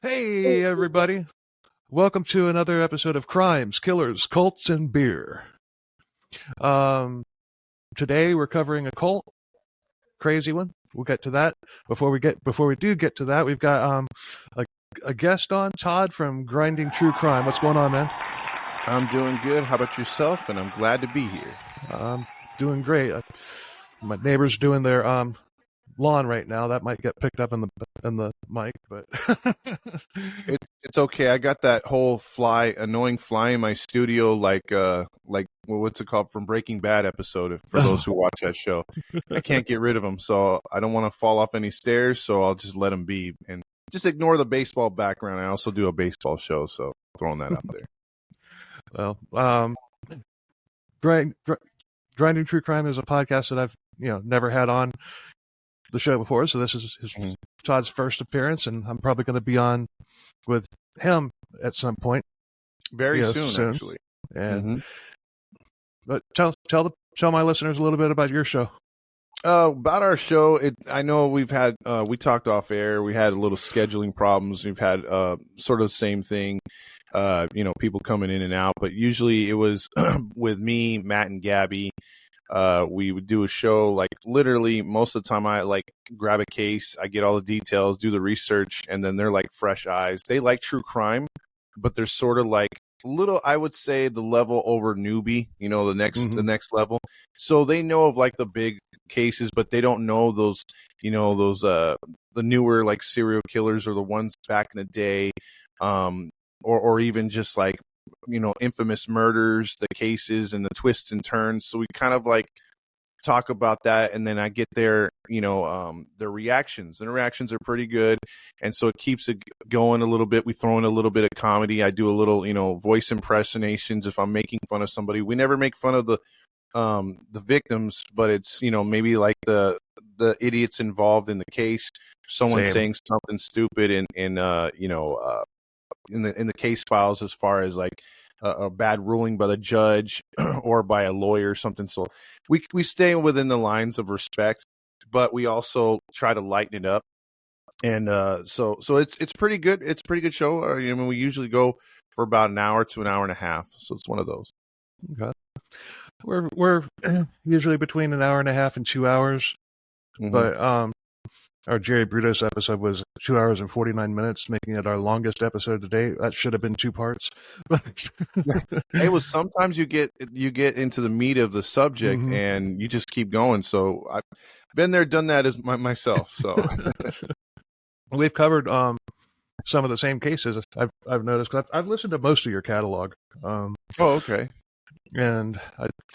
Hey, everybody. Welcome to another episode of Crimes, Killers, Cults, and Beer. Um, Today we're covering a cult, crazy one. We'll get to that. Before we do get to that, we've got a, a guest on, Todd from Grinding True Crime. What's going on, man? I'm doing good. How about yourself? And I'm glad to be here. Doing great. My neighbor's doing their lawn right now. That might get picked up in the mic, but It's okay. I got that whole annoying fly in my studio, like what's it called from Breaking Bad episode? For those who watch that show, I can't get rid of them, so I don't want to fall off any stairs. So I'll just let them be and just ignore the baseball background. I also do a baseball show, so throwing that out there. Well, Grinding True Crime is a podcast that I've never had on the show before, so this is Todd's first appearance, and I'm probably going to be on with him at some point very soon, actually. And but tell my listeners a little bit about your show. About our show, I know we've had we talked off air. We had a little scheduling problems. We've had sort of the same thing. People coming in and out, but usually it was with me, Matt, and Gabby. We would do a show, like literally most of the time I like grab a case, I get all the details, do the research, and then they're like fresh eyes. They like true crime, but they're sort of like little, I would say, the level over newbie, the next level. So they know of like the big cases, but they don't know those, the newer like serial killers or the ones back in the day, or even just like infamous murders, the cases and the twists and turns. So we kind of like talk about that, and then I get their their reactions. And the reactions are pretty good, and so it keeps it going a little bit. We throw in a little bit of comedy. I do a little voice impersonations if I'm making fun of somebody. We never make fun of the victims, but it's maybe like the idiots involved in the case. Someone saying something stupid in the case files, as far as like a bad ruling by the judge or by a lawyer or something. So we stay within the lines of respect, but we also try to lighten it up. And so it's pretty good. It's a pretty good show. We usually go for about an hour to an hour and a half. So it's one of those. Okay. We're usually between an hour and a half and 2 hours, but our Jerry Brudos episode was 2 hours and 49 minutes, making it our longest episode to date. That should have been 2 parts. It was sometimes you get into the meat of the subject and you just keep going. So I've been there, done that as myself. So we've covered some of the same cases. I've noticed. I've listened to most of your catalog. Okay. And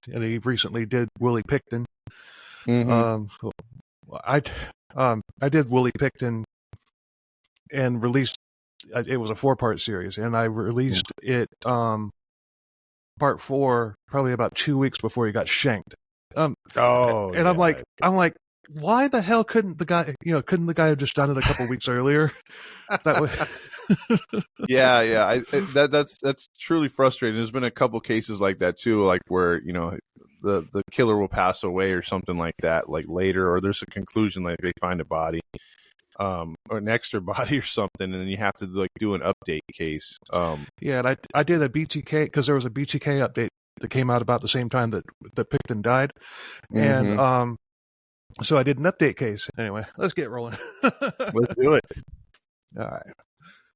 he recently did Willie Pickton. I did Willie Pickton and released. It was a 4-part series, and I released it part 4 probably about 2 weeks before he got shanked. I'm like, why the hell couldn't the guy have just done it a couple weeks earlier? That way. That's truly frustrating. There's been a couple cases like that too, like where the killer will pass away or something like that, like later, or there's a conclusion, like they find a body, or an extra body or something, and then you have to like do an update case. And I did a BTK because there was a BTK update that came out about the same time that Picton died, and so I did an update case. Anyway, let's get rolling. Let's do it. All right.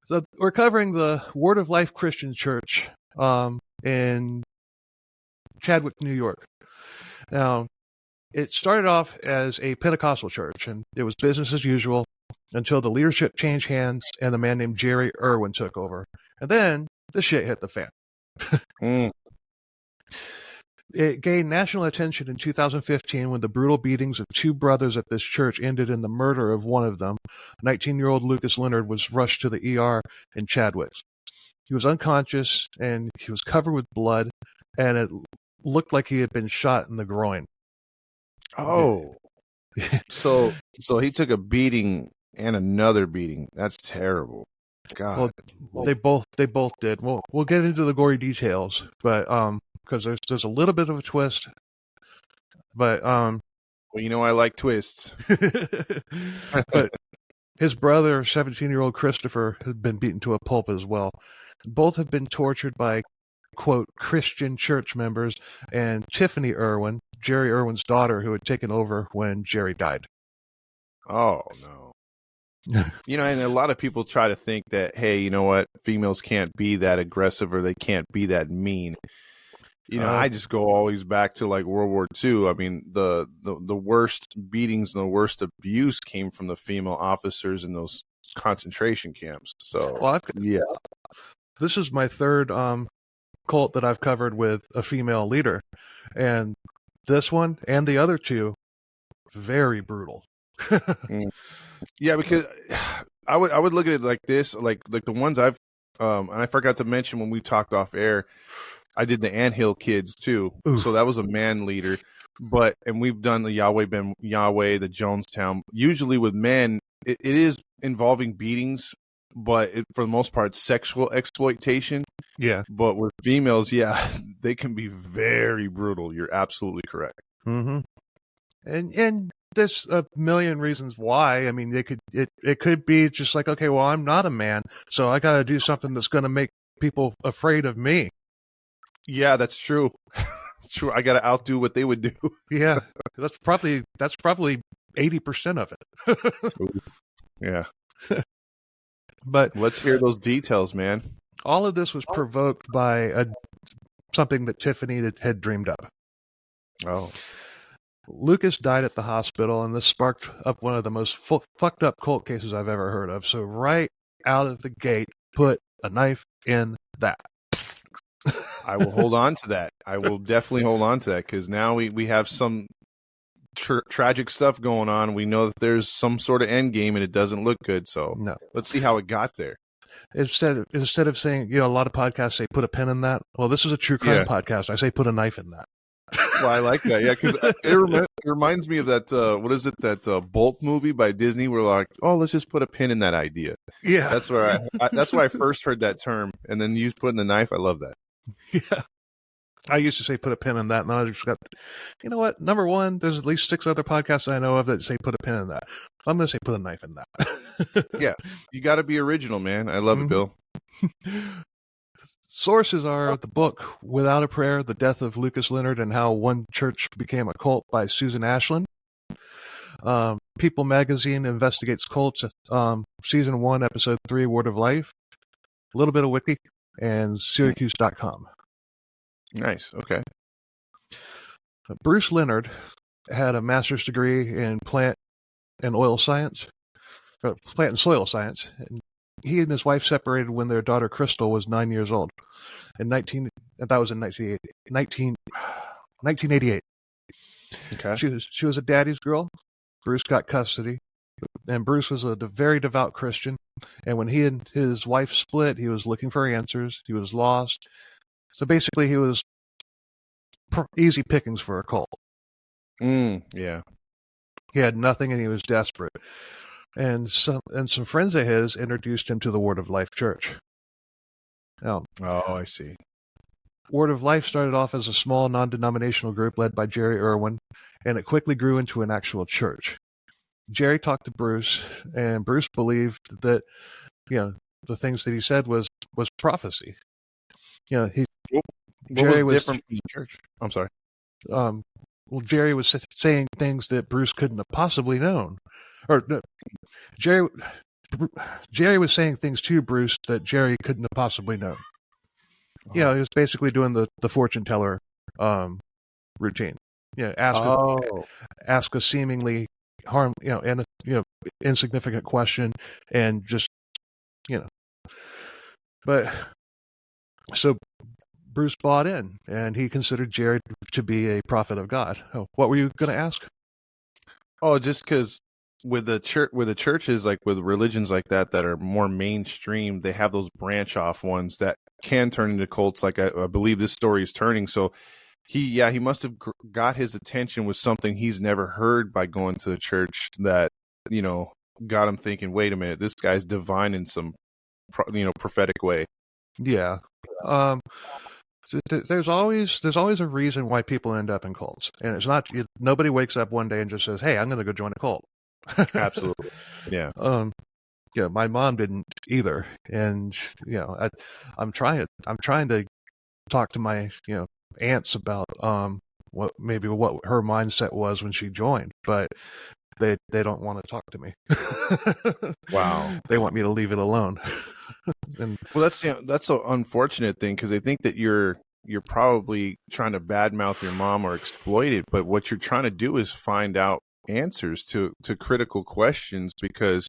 So we're covering the Word of Life Christian Church in Chadwicks, New York. Now, it started off as a Pentecostal church, and it was business as usual until the leadership changed hands and a man named Jerry Irwin took over. And then the shit hit the fan. It gained national attention in 2015 when the brutal beatings of 2 brothers at this church ended in the murder of one of them. 19-year-old Lucas Leonard was rushed to the ER in Chadwicks. He was unconscious, and he was covered with blood, and it looked like he had been shot in the groin. Oh. So he took a beating and another beating. That's terrible. God. Well, they both did. We'll get into the gory details, but because there's a little bit of a twist, but well, I like twists. but His brother, 17-year-old Christopher, had been beaten to a pulp as well. Both have been tortured by, quote, Christian church members, and Tiffanie Irwin, Jerry Irwin's daughter, who had taken over when Jerry died. Oh, no. And a lot of people try to think that, hey, you know what? Females can't be that aggressive or they can't be that mean. I just go always back to like World War II. I mean, the worst beatings and the worst abuse came from the female officers in those concentration camps. So, well, yeah. This is my third cult that I've covered with a female leader. And this one and the other two, very brutal. Yeah, because I would look at it like this, like the ones I've and I forgot to mention when we talked off air, I did the Anthill Kids too. Ooh. So that was a man leader. And we've done the Yahweh Ben Yahweh, the Jonestown. Usually with men, it is involving beatings, but for the most part, sexual exploitation. Yeah. But with females, yeah, they can be very brutal. You're absolutely correct. Mm-hmm. And there's a million reasons why. I mean, it could be just like, okay, well, I'm not a man, so I got to do something that's going to make people afraid of me. Yeah, that's true. True. I got to outdo what they would do. Yeah, that's probably 80% of it. Yeah. But let's hear those details, man. All of this was provoked by something that Tiffanie had dreamed up. Oh. Lucas died at the hospital, and this sparked up one of the most fucked up cult cases I've ever heard of. So right out of the gate, put a knife in that. I will hold on to that. I will definitely hold on to that, because now we have some tragic stuff going on. We know that there's some sort of end game, and it doesn't look good. So no. Let's see how it got there. Instead of saying, a lot of podcasts say put a pin in that. Well, this is a true crime podcast. I say put a knife in that. Well, I like that. Yeah, because it reminds me of that, what is it, that Bolt movie by Disney, where like, oh, let's just put a pin in that idea. Yeah. That's where that's why I first heard that term. And then you putting the knife. I love that. Yeah. I used to say put a pin in that, and I just got, you know what? Number one, there's at least 6 other podcasts I know of that say put a pin in that. I'm going to say put a knife in that. Yeah. You got to be original, man. I love it, Bill. Sources are the book Without a Prayer, The Death of Lucas Leonard and How One Church Became a Cult by Susan Ashland. People Magazine Investigates Cults, Season 1, Episode 3, Word of Life. A little bit of Wiki, and Syracuse.com. Nice. Okay. Bruce Leonard had a master's degree in plant and soil science. And he and his wife separated when their daughter Crystal was 9 years old. That was in 1988. Okay. She was a daddy's girl. Bruce got custody, and Bruce was a very devout Christian. And when he and his wife split, he was looking for answers. He was lost. So basically, he was easy pickings for a cult. Yeah. He had nothing, and he was desperate. And some friends of his introduced him to the Word of Life Church. Now, I see. Word of Life started off as a small non-denominational group led by Jerry Irwin, and it quickly grew into an actual church. Jerry talked to Bruce, and Bruce believed that, the things that he said was prophecy. Jerry was different from the church. I'm sorry. Jerry was saying things that Bruce couldn't have possibly known. Or no, Jerry was saying things to Bruce that Jerry couldn't have possibly known. He was basically doing the fortune teller routine. Ask a seemingly insignificant question, and just But so Bruce bought in, and he considered Jerry to be a prophet of God. Oh, what were you going to ask? Oh, just because with the churches, like with religions like that are more mainstream, they have those branch off ones that can turn into cults. Like I believe this story is turning. So he must have got his attention with something he's never heard by going to the church that, got him thinking, wait a minute, this guy's divine in some, prophetic way. Yeah. So there's always a reason why people end up in cults, and it's not, nobody wakes up one day and just says, hey, I'm going to go join a cult. Absolutely. Yeah. my mom didn't either. And, I'm trying to talk to my, aunts about, what her mindset was when she joined, but they don't want to talk to me. Wow. They want me to leave it alone. And Well, that's an unfortunate thing, because they think that you're probably trying to badmouth your mom or exploit it, but what you're trying to do is find out answers to critical questions, because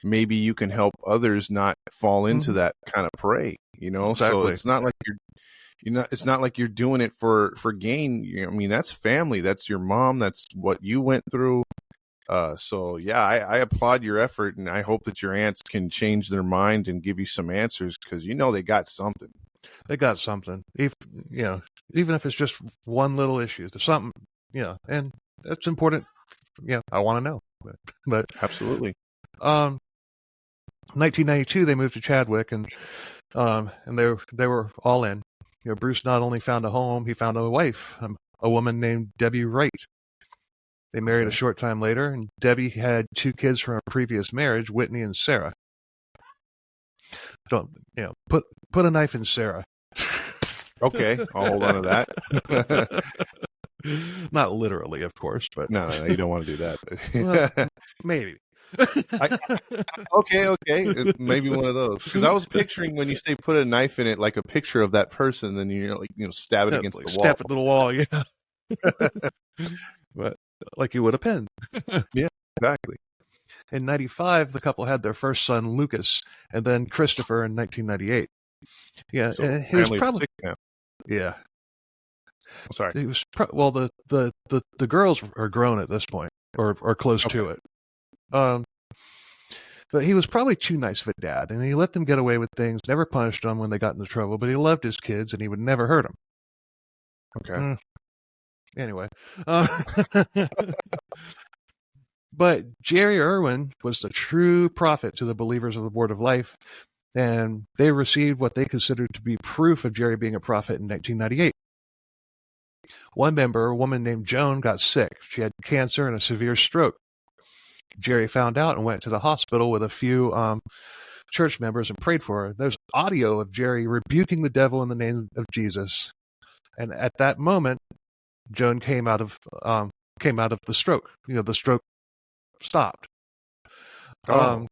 maybe you can help others not fall into that kind of prey, Exactly. So it's not like it's not like you're doing it for gain. I mean, that's family, that's your mom, that's what you went through. So yeah, I applaud your effort, and I hope that your aunts can change their mind and give you some answers, because they got something. They got something. Even if it's just one little issue, there's something, and that's important. I want to know. But Absolutely. 1992, they moved to Chadwick, and they were all in. Bruce not only found a home, he found a wife, a woman named Debbie Wright. They married a short time later, and Debbie had 2 kids from a previous marriage, Whitney and Sarah. Don't put a knife in Sarah. Okay, I'll hold on to that. Not literally, of course, but no, you don't want to do that. Well, maybe. Okay, maybe one of those. Because I was picturing, when you say put a knife in it, like a picture of that person, then stab it against the wall. Stab it to the wall, yeah. But like you would a pen. Yeah, exactly. In 95, the couple had their first son, Lucas, and then Christopher in 1998. Yeah, So he was probably 6 now. Yeah. I'm sorry. He was the girls are grown at this point, or close to it. But he was probably too nice of a dad, and he let them get away with things, never punished them when they got into trouble, but he loved his kids, and he would never hurt them. Okay. Anyway. But Jerry Irwin was the true prophet to the believers of the Board of Life, and they received what they considered to be proof of Jerry being a prophet in 1998. One member, a woman named Joan, got sick. She had cancer and a severe stroke. Jerry found out and went to the hospital with a few church members and prayed for her. There's audio of Jerry rebuking the devil in the name of Jesus. And at that moment, Joan came out of the stroke. The stroke stopped. And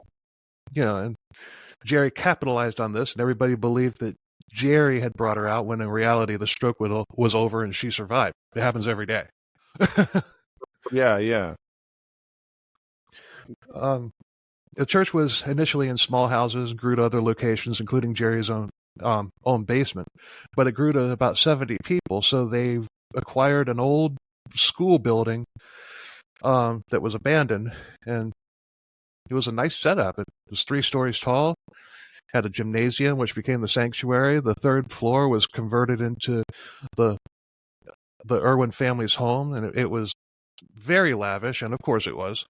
Jerry capitalized on this, and everybody believed that Jerry had brought her out, when in reality the stroke was over and she survived. It happens every day. Yeah. The church was initially in small houses, grew to other locations, including Jerry's own basement, but it grew to about 70 people. So they acquired an old school building that was abandoned, and it was a nice setup. It was 3 stories tall, had a gymnasium, which became the sanctuary. The 3rd floor was converted into the Irwin family's home, and it was very lavish, and of course it was.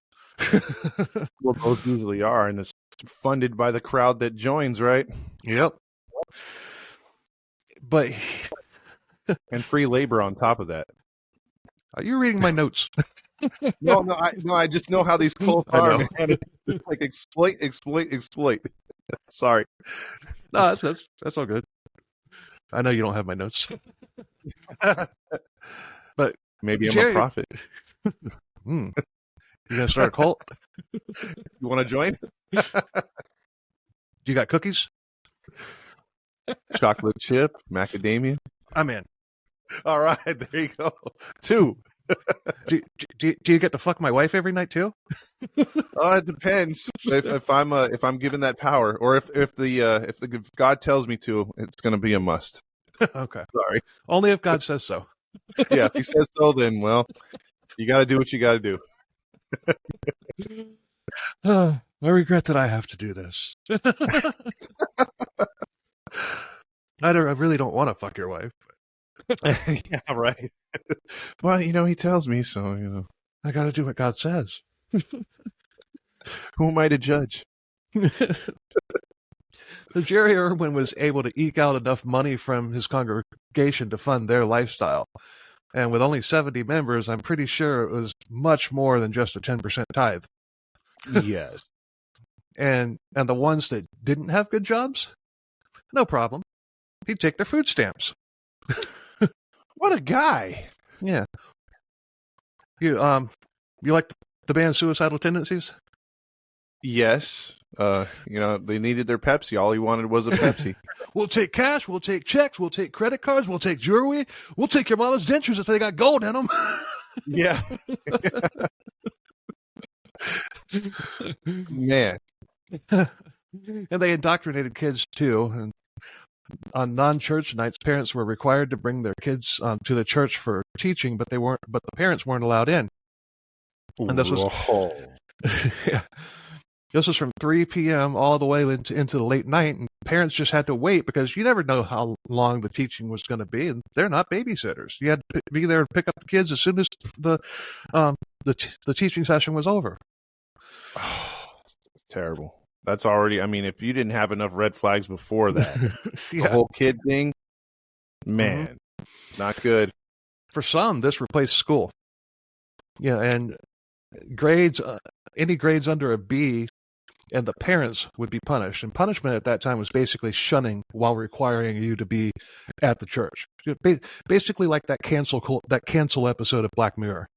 Well, those usually are, and it's funded by the crowd that joins, right? Yep. But and free labor on top of that. Are you reading my notes? No, I just know how these cults are, man. It's like exploit. Sorry. No, that's all good. I know you don't have my notes. But maybe I'm a prophet. You gonna start a cult? You want to join? Do you got cookies? Chocolate chip, macadamia. I'm in. All right, there you go. 2. Do you get to fuck my wife every night too? Oh, it depends. If I'm given that power, or if God tells me to, it's going to be a must. Okay. Sorry. Only if God says so. Yeah, if He says so, then you got to do what you got to do. I regret that I have to do this. I really don't want to fuck your wife. Yeah, right. Well, He tells me, so I got to do what God says. Who am I to judge? So Jerry Irwin was able to eke out enough money from his congregation to fund their lifestyle. And with only 70 members, I'm pretty sure it was much more than just a 10% tithe. Yes. And the ones that didn't have good jobs, no problem. He'd take their food stamps. What a guy. Yeah. You like the band Suicidal Tendencies? Yes. They needed their Pepsi. All he wanted was a Pepsi. We'll take cash, we'll take checks, we'll take credit cards, we'll take jewelry, we'll take your mama's dentures if they got gold in them. Yeah. Man. And they indoctrinated kids too. And on non-church nights, parents were required to bring their kids to the church for teaching, but the parents weren't allowed in. And this was yeah. This was from 3 p.m. all the way into the late night, and parents just had to wait because you never know how long the teaching was going to be, and they're not babysitters. You had to be there and pick up the kids as soon as the teaching session was over. Oh, terrible. That's already, I mean, if you didn't have enough red flags before that, yeah. The whole kid thing, man, not good. For some, this replaced school. Yeah, and grades, any grades under a B, and the parents would be punished. And punishment at that time was basically shunning while requiring you to be at the church. Basically like that cancel episode of Black Mirror.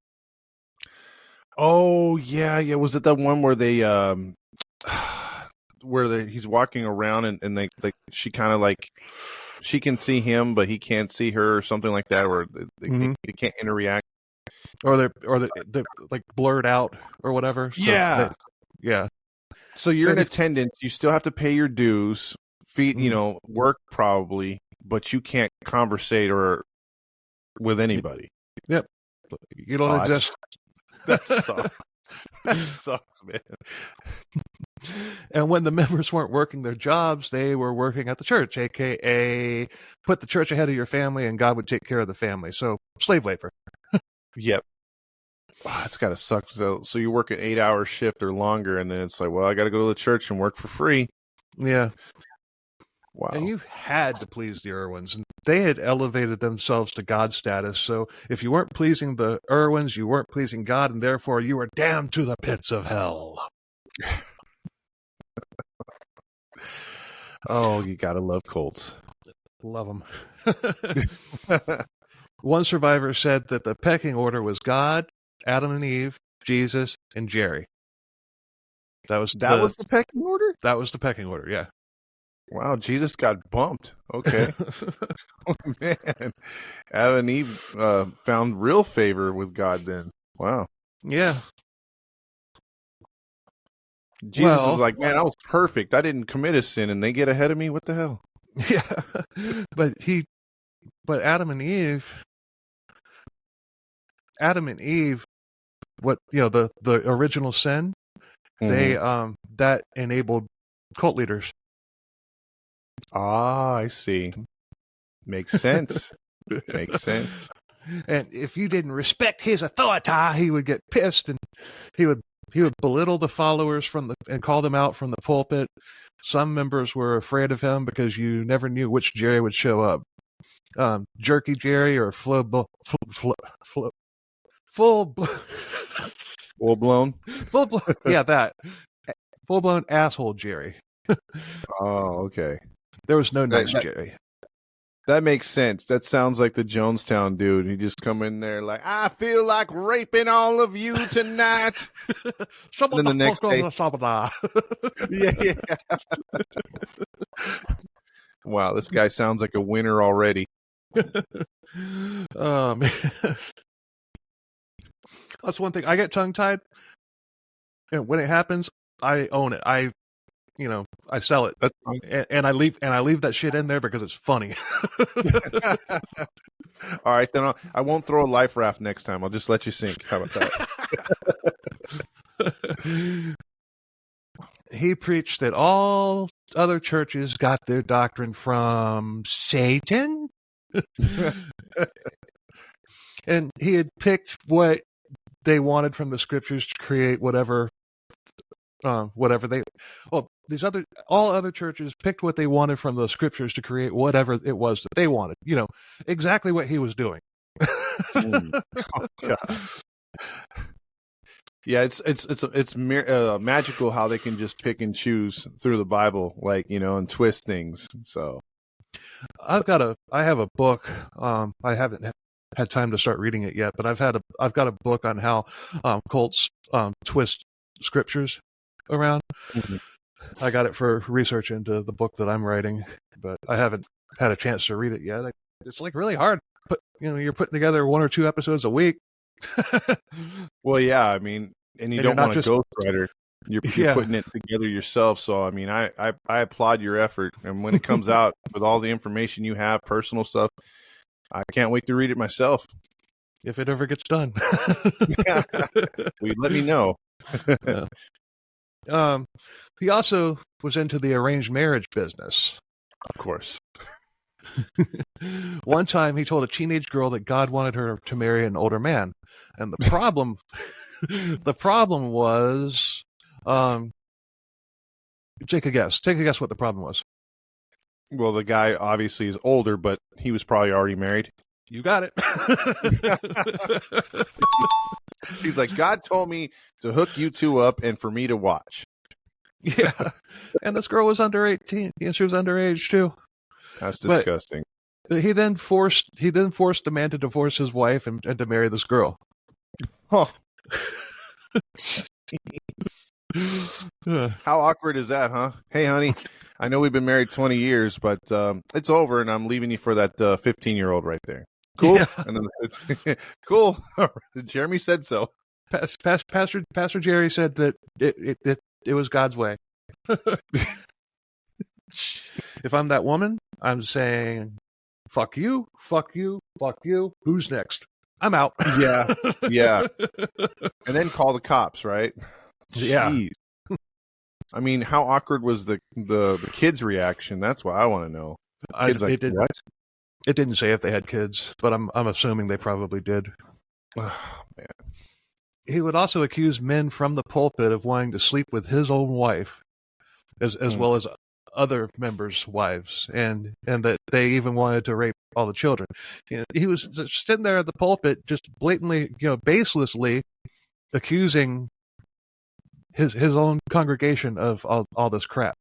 Oh, yeah. Was it that one where they he's walking around and she kind of like, she can see him but he can't see her or something like that, where they can't interact, or they're like blurred out or whatever. So yeah. So you're in attendance, you still have to pay your dues, work probably, but you can't conversate or with anybody. Yep. You don't exist. That sucks. That sucks, man. And when the members weren't working their jobs, they were working at the church, aka put the church ahead of your family and God would take care of the family. So slave labor. Yep. Oh, it's got to suck. So you work an 8-hour shift or longer, and then it's like, well, I got to go to the church and work for free. Yeah. Wow. And you had to please the Irwins. They had elevated themselves to God status. So if you weren't pleasing the Irwins, you weren't pleasing God, and therefore you were damned to the pits of hell. Oh, you got to love cults. Love them. One survivor said that the pecking order was God, Adam and Eve, Jesus, and Jerry. That was the pecking order? That was the pecking order, yeah. Wow, Jesus got bumped. Okay. Oh, man. Adam and Eve found real favor with God then. Wow. Yeah. Jesus was like, man, I was perfect. I didn't commit a sin, and they get ahead of me? What the hell? Yeah. But Adam and Eve, the original sin, they that enabled cult leaders. Ah, I see. Makes sense. Makes sense. And if you didn't respect his authority, he would get pissed, and he would belittle the followers and call them out from the pulpit. Some members were afraid of him because you never knew which Jerry would show up. Jerky Jerry or full blown. Yeah, that full blown asshole Jerry. Oh, okay. There was no nice Jerry. That makes sense. That sounds like the Jonestown dude. He just come in there like, I feel like raping all of you tonight. Then the next day, yeah. Wow, this guy sounds like a winner already. Oh man, that's one thing. I get tongue tied, and when it happens, I own it. I sell it, and I leave that shit in there because it's funny. All right, then I won't throw a life raft next time. I'll just let you sink. How about that? He preached that all other churches got their doctrine from Satan, and he had picked what they wanted from the scriptures to create whatever all other churches picked what they wanted from the scriptures to create whatever it was that they wanted. Exactly what he was doing. Oh, God. Yeah, magical how they can just pick and choose through the Bible, like, and twist things. So I have a book. I haven't had time to start reading it yet, but I've got a book on how cults twist scriptures around. Mhm. I got it for research into the book that I'm writing, but I haven't had a chance to read it yet. It's like really hard. But you're putting together 1 or 2 episodes a week. Well, yeah, I mean, and you And don't want a ghostwriter. You're yeah. putting it together yourself. So, I mean, I applaud your effort. And when it comes out with all the information you have, personal stuff, I can't wait to read it myself. If it ever gets done. Will you let me know? He also was into the arranged marriage business. Of course. One time he told a teenage girl that God wanted her to marry an older man. And the problem was, take a guess. Take a guess what the problem was. Well, the guy obviously is older, but he was probably already married. You got it. He's like, God told me to hook you two up and for me to watch. Yeah. And this girl was under 18. And she was underage too. That's disgusting. But he then forced the man to divorce his wife and to marry this girl. Oh. How awkward is that, huh? Hey, honey, I know we've been married 20 years, but it's over, and I'm leaving you for that 15-year-old right there. Cool? Yeah. And then cool. Jeremy said so. Pastor Jerry said that it was God's way. If I'm that woman, I'm saying, fuck you, fuck you, fuck you. Who's next? I'm out. Yeah. And then call the cops, right? Yeah. Jeez. I mean, how awkward was the kids' reaction? That's what I want to know. Kids what? It didn't say if they had kids, but I'm assuming they probably did. Oh, man. He would also accuse men from the pulpit of wanting to sleep with his own wife, as well as other members' wives, and that they even wanted to rape all the children. He was sitting there at the pulpit, just blatantly, baselessly accusing his own congregation of all this crap.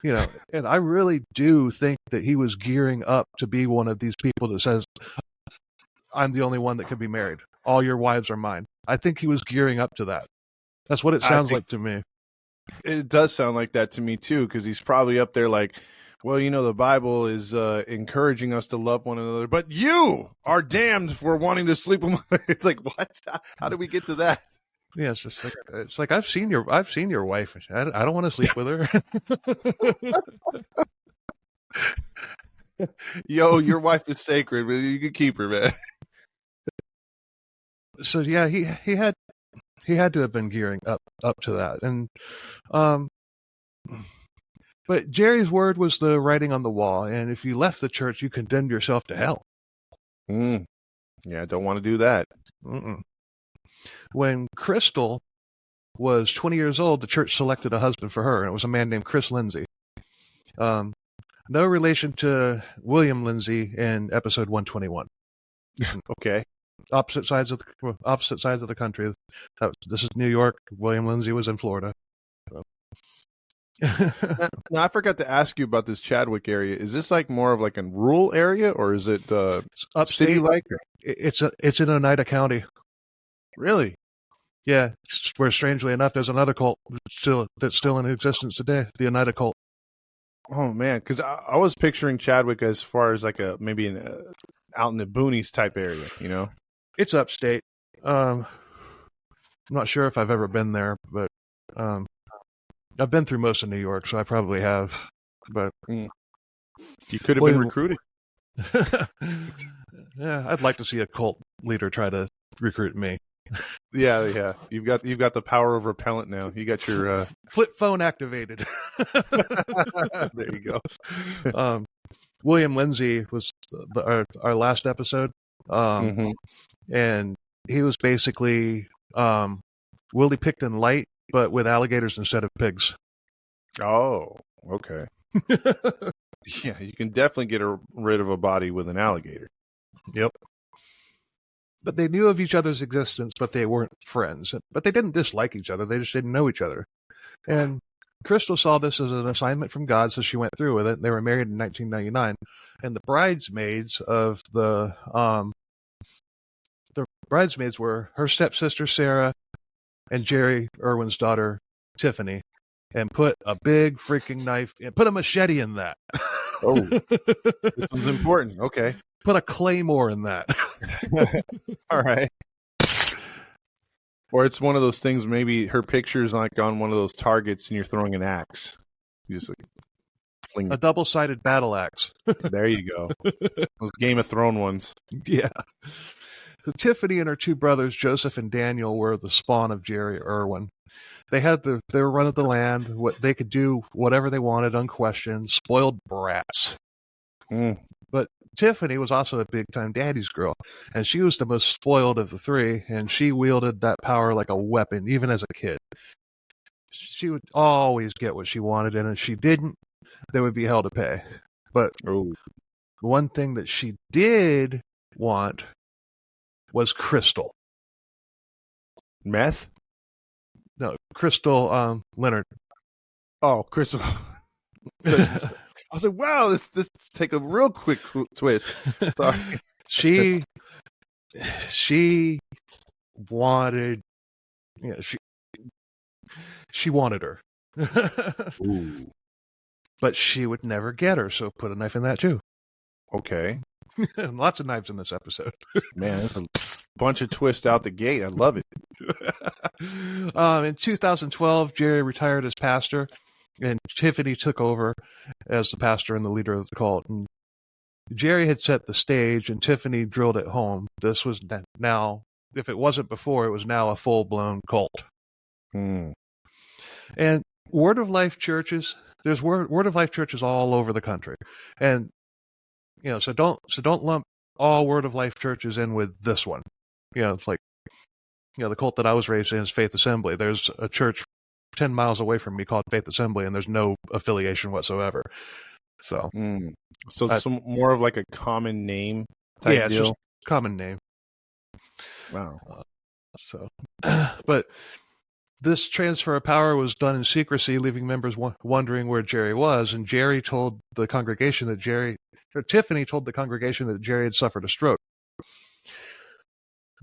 And I really do think that he was gearing up to be one of these people that says, I'm the only one that can be married. All your wives are mine. I think he was gearing up to that. That's what it sounds like to me. It does sound like that to me, too, because he's probably up there like, well, the Bible is encouraging us to love one another, but you are damned for wanting to sleep with one. It's like, what? How did we get to that? Yeah, it's like I've seen your wife. I don't want to sleep with her. Yo, your wife is sacred, but you can keep her, man. So yeah, he had to have been gearing up to that, and but Jerry's word was the writing on the wall, and if you left the church, you condemned yourself to hell. Yeah, I don't want to do that. Mm-mm. When Crystal was 20 years old, the church selected a husband for her, and it was a man named Chris Lindsay. No relation to William Lindsay in episode 121. Okay. Opposite sides of the country. This is New York. William Lindsay was in Florida. So. Now, I forgot to ask you about this Chadwick area. Is this like more of like a rural area, or is it city like? It's in Oneida County. Really? Yeah. Where strangely enough, there's another cult that's still in existence today. The Oneida cult. Oh man, because I was picturing Chadwick as far as like maybe out in the boonies type area, It's upstate. I'm not sure if I've ever been there, but I've been through most of New York, so I probably have. But you could have been recruited. Yeah, I'd like to see a cult leader try to recruit me. Yeah. You've got the power of repellent now. You got your flip phone activated. There you go. William Lindsay was our last episode, and he was basically Willie Picton light, but with alligators instead of pigs. Oh, okay. Yeah, you can definitely get rid of a body with an alligator. Yep. but they knew of each other's existence, but they weren't friends. But they didn't dislike each other. They just didn't know each other. And Crystal saw this as an assignment from God, so she went through with it. They were married in 1999, and the bridesmaids were her stepsister Sarah and Jerry Irwin's daughter Tiffanie, and put a big freaking knife and put a machete in that. Oh, this was important. Okay. Put a claymore in that. All right. Or it's one of those things, maybe her picture's like on one of those targets and you're throwing an axe. You just like fling A double-sided battle axe. There you go. Those Game of Thrones ones. Yeah. So Tiffanie and her two brothers, Joseph and Daniel, were the spawn of Jerry Irwin. They were running the land. They could do whatever they wanted, unquestioned, spoiled brats. Mm. But Tiffanie was also a big-time daddy's girl, and she was the most spoiled of the three, and she wielded that power like a weapon, even as a kid. She would always get what she wanted, and if she didn't, there would be hell to pay. But one thing that she did want was crystal. Meth? No, Crystal Leonard. Oh, Crystal. I was like, wow, this take a real quick twist. Sorry. She wanted, she wanted her. Ooh. But she would never get her, so put a knife in that too. Okay. Lots of knives in this episode. Man, there's a bunch of twists out the gate. I love it. In 2012, Jerry retired as pastor, and Tiffanie took over as the pastor and the leader of the cult. And Jerry had set the stage, and Tiffanie drilled it home. This was now, if it wasn't before, it was now a full-blown cult. Hmm. And Word of Life churches, there's Word of Life churches all over the country, and so don't lump all Word of Life churches in with this one. It's like, the cult that I was raised in is Faith Assembly. There's a church 10 miles away from me called Faith Assembly, and there's no affiliation whatsoever. So, so it's more of like a common name type yeah, it's deal? just common name. Wow. But this transfer of power was done in secrecy, leaving members wondering where Jerry was. And Tiffanie told the congregation that Jerry had suffered a stroke.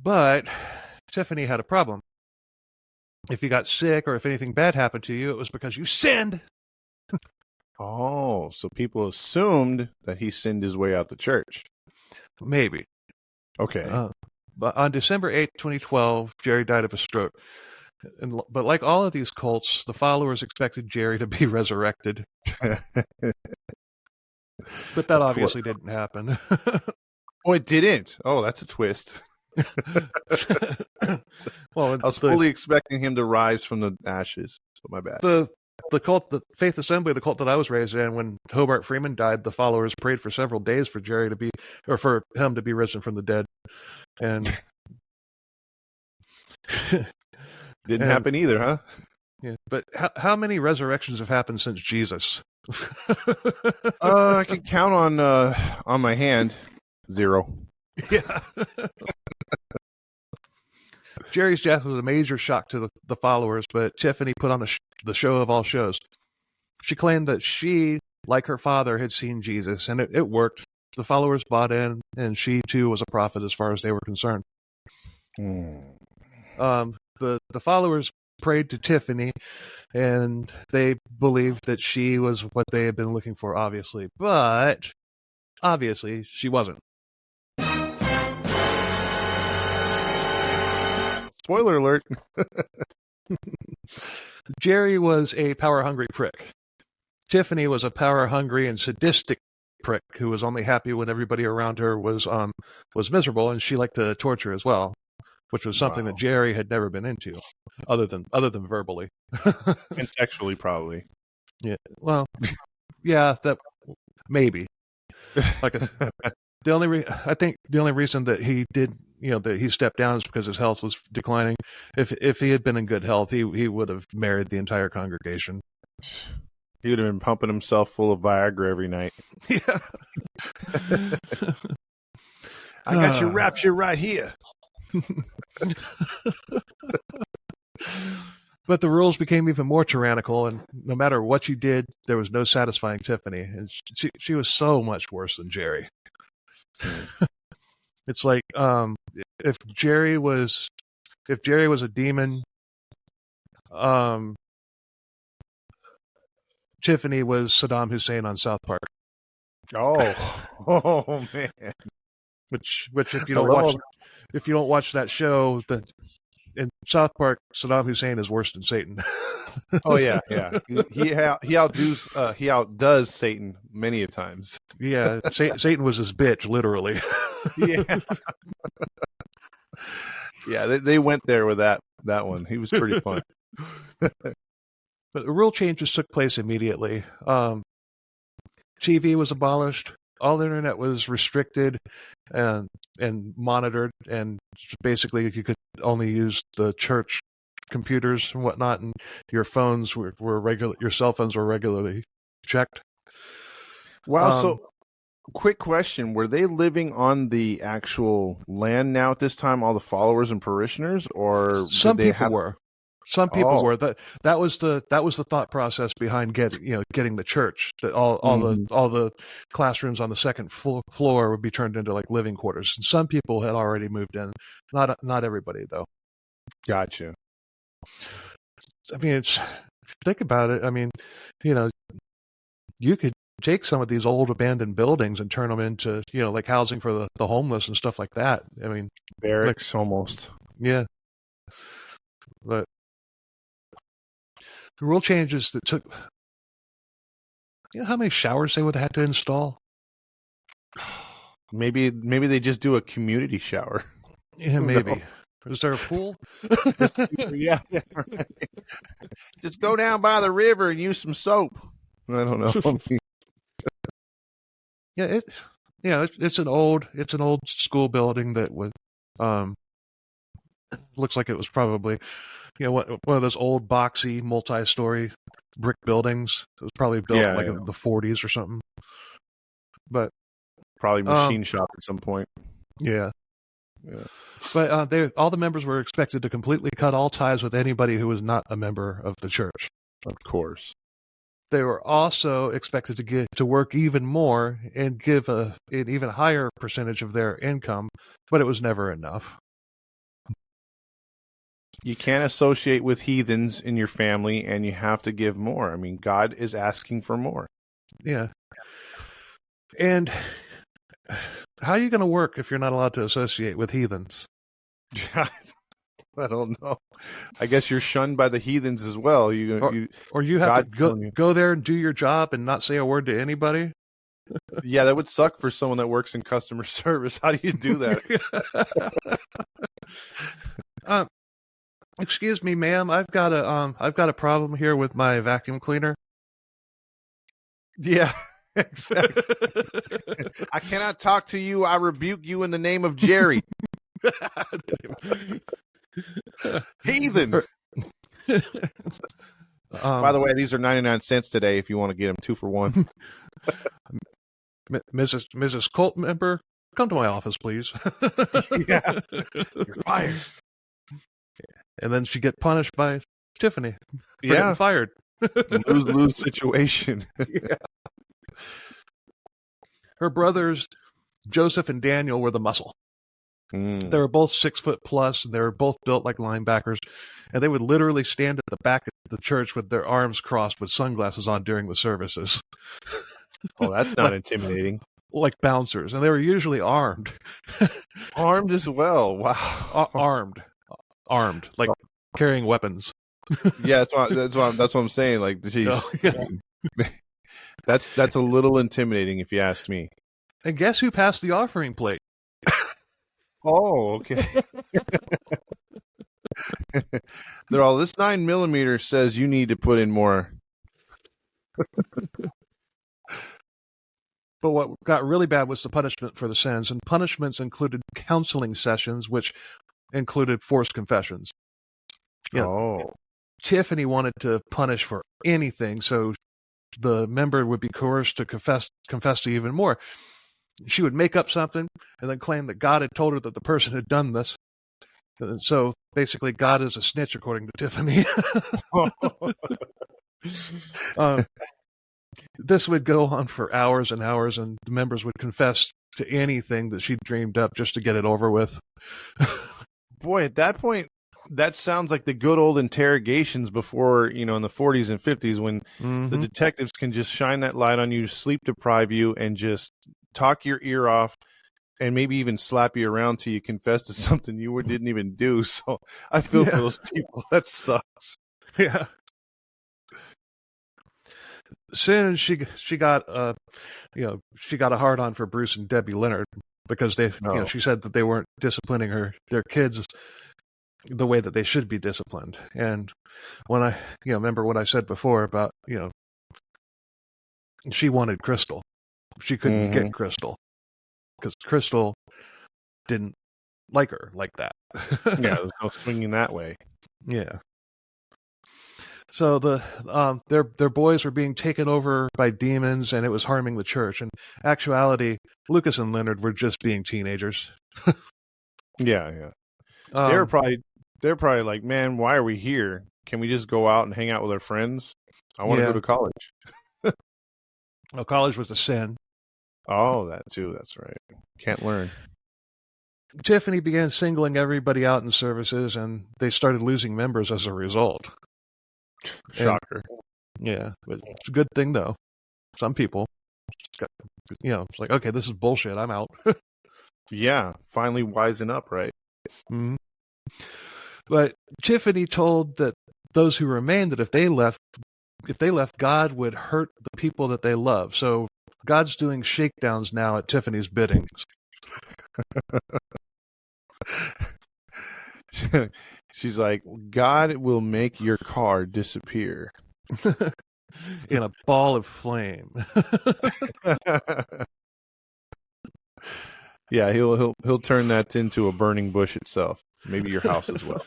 But Tiffanie had a problem. If you got sick or if anything bad happened to you, it was because you sinned. Oh, so people assumed that he sinned his way out the church. Maybe. Okay. But on December 8th, 2012, Jerry died of a stroke. But like all of these cults, the followers expected Jerry to be resurrected. But that obviously didn't happen. Oh, it didn't? Oh, that's a twist. Well, I was fully expecting him to rise from the ashes. So my bad. The cult, the Faith Assembly, the cult that I was raised in, when Hobart Freeman died, the followers prayed for several days for for him to be risen from the dead. And didn't happen either, huh? Yeah, but how many resurrections have happened since Jesus? I can count on my hand. 0. Yeah. Jerry's death was a major shock to the followers, but Tiffanie put on the show of all shows. She claimed that she, like her father, had seen Jesus, and it worked. The followers bought in, and she, too, was a prophet as far as they were concerned. The followers prayed to Tiffanie, and they believed that she was what they had been looking for, obviously. But, obviously, she wasn't. Spoiler alert. Jerry was a power-hungry prick. Tiffanie was a power-hungry and sadistic prick who was only happy when everybody around her was miserable, and she liked to torture as well, which was something that Jerry had never been into, other than verbally. And sexually, probably. Yeah. Well, yeah, that maybe. I think the only reason that he did, that he stepped down is because his health was declining. If he had been in good health, he would have married the entire congregation. He would have been pumping himself full of Viagra every night. Yeah. I got your rapture right here. But the rules became even more tyrannical, and no matter what you did, there was no satisfying Tiffany, and she was so much worse than Jerry. It's like if Jerry was a demon, Tiffany was Saddam Hussein on South Park. Oh man. Which if you don't watch that show, in South Park, Saddam Hussein is worse than Satan. Oh yeah. He outdoes Satan many a times. Yeah, Satan was his bitch, literally. Yeah. Yeah, they went there with that one. He was pretty fun. But the rule changes took place immediately. TV was abolished. All internet was restricted and monitored, and basically you could only use the church computers and whatnot, and your phones were regular. Your cell phones were regularly checked. Wow. So, quick question: were they living on the actual land now at this time? All the followers and parishioners, or some people were. Some people were. That was the thought process behind getting the church. That all the classrooms on the second floor would be turned into like living quarters. And some people had already moved in. Not everybody though. Gotcha. I mean, if you think about it, I mean, you could take some of these old abandoned buildings and turn them into like housing for the homeless and stuff like that. I mean, barracks almost. Yeah, but. The rule changes that took. How many showers they would have had to install? Maybe they just do a community shower. Yeah, maybe. No. Is there a pool? Yeah. Right. Just go down by the river and use some soap. I don't know. It's an old school building that would looks like it was probably. One of those old boxy multi-story brick buildings. It was probably built in the 40s or something. But probably machine shop at some point. Yeah. But all the members were expected to completely cut all ties with anybody who was not a member of the church. Of course. They were also expected to get to work even more and give an even higher percentage of their income, but it was never enough. You can't associate with heathens in your family, and you have to give more. I mean, God is asking for more. Yeah. And how are you going to work if you're not allowed to associate with heathens? I don't know. I guess you're shunned by the heathens as well. Or you have to go there and do your job and not say a word to anybody? Yeah, that would suck for someone that works in customer service. How do you do that? Excuse me, ma'am. I've got a problem here with my vacuum cleaner. Yeah, exactly. I cannot talk to you. I rebuke you in the name of Jerry. Heathen. By the way, these are 99 cents today if you want to get them 2 for 1. Mrs. Cult member, come to my office, please. Yeah, you're fired. And then she get punished by Tiffany for getting fired. Lose situation. Yeah. Her brothers, Joseph and Daniel, were the muscle. They were both 6 foot plus, and they were both built like linebackers. And they would literally stand at the back of the church with their arms crossed with sunglasses on during the services. Oh, that's not intimidating. Like bouncers. And they were usually armed. Armed as well. Wow. Armed, like carrying weapons. Yeah, that's what I'm saying. Like, geez, that's a little intimidating if you ask me. And guess who passed the offering plate? Oh, okay. They're all, this 9mm says you need to put in more. But what got really bad was the punishment for the sins, and punishments included counseling sessions, which included forced confessions. Tiffany wanted to punish for anything, so the member would be coerced to confess to even more. She would make up something and then claim that God had told her that the person had done this, So basically, God is a snitch, according to Tiffany. um, this would go on for hours and hours, and the members would confess to anything that she dreamed up just to get it over with. Boy, at that point, that sounds like the good old interrogations before, in the 40s and 50s when the detectives can just shine that light on you, sleep deprive you, and just talk your ear off and maybe even slap you around till you confess to something you didn't even do. So I feel for those people. That sucks. Yeah. Soon she got she got a hard on for Bruce and Debbie Leonard because she said that they weren't disciplining their kids the way that they should be disciplined. And when I remember what I said before about she wanted Crystal, she couldn't get Crystal because Crystal didn't like her like that. Yeah, there's no swinging that way. Yeah. So their boys were being taken over by demons, and it was harming the church. In actuality, Lucas and Leonard were just being teenagers. Yeah. They're probably like, man, why are we here? Can we just go out and hang out with our friends? I want to go to college. Well, college was a sin. Oh, that too. That's right. Can't learn. Tiffany began singling everybody out in services, and they started losing members as a result. Shocker. But it's a good thing, though. Some people, it's like, okay, this is bullshit. I'm out. Yeah, finally wisen up, right? Mm-hmm. But Tiffany told that those who remained that if they left, God would hurt the people that they love. So God's doing shakedowns now at Tiffany's bidding. She's like, God will make your car disappear in a ball of flame. Yeah, he'll turn that into a burning bush itself. Maybe your house as well.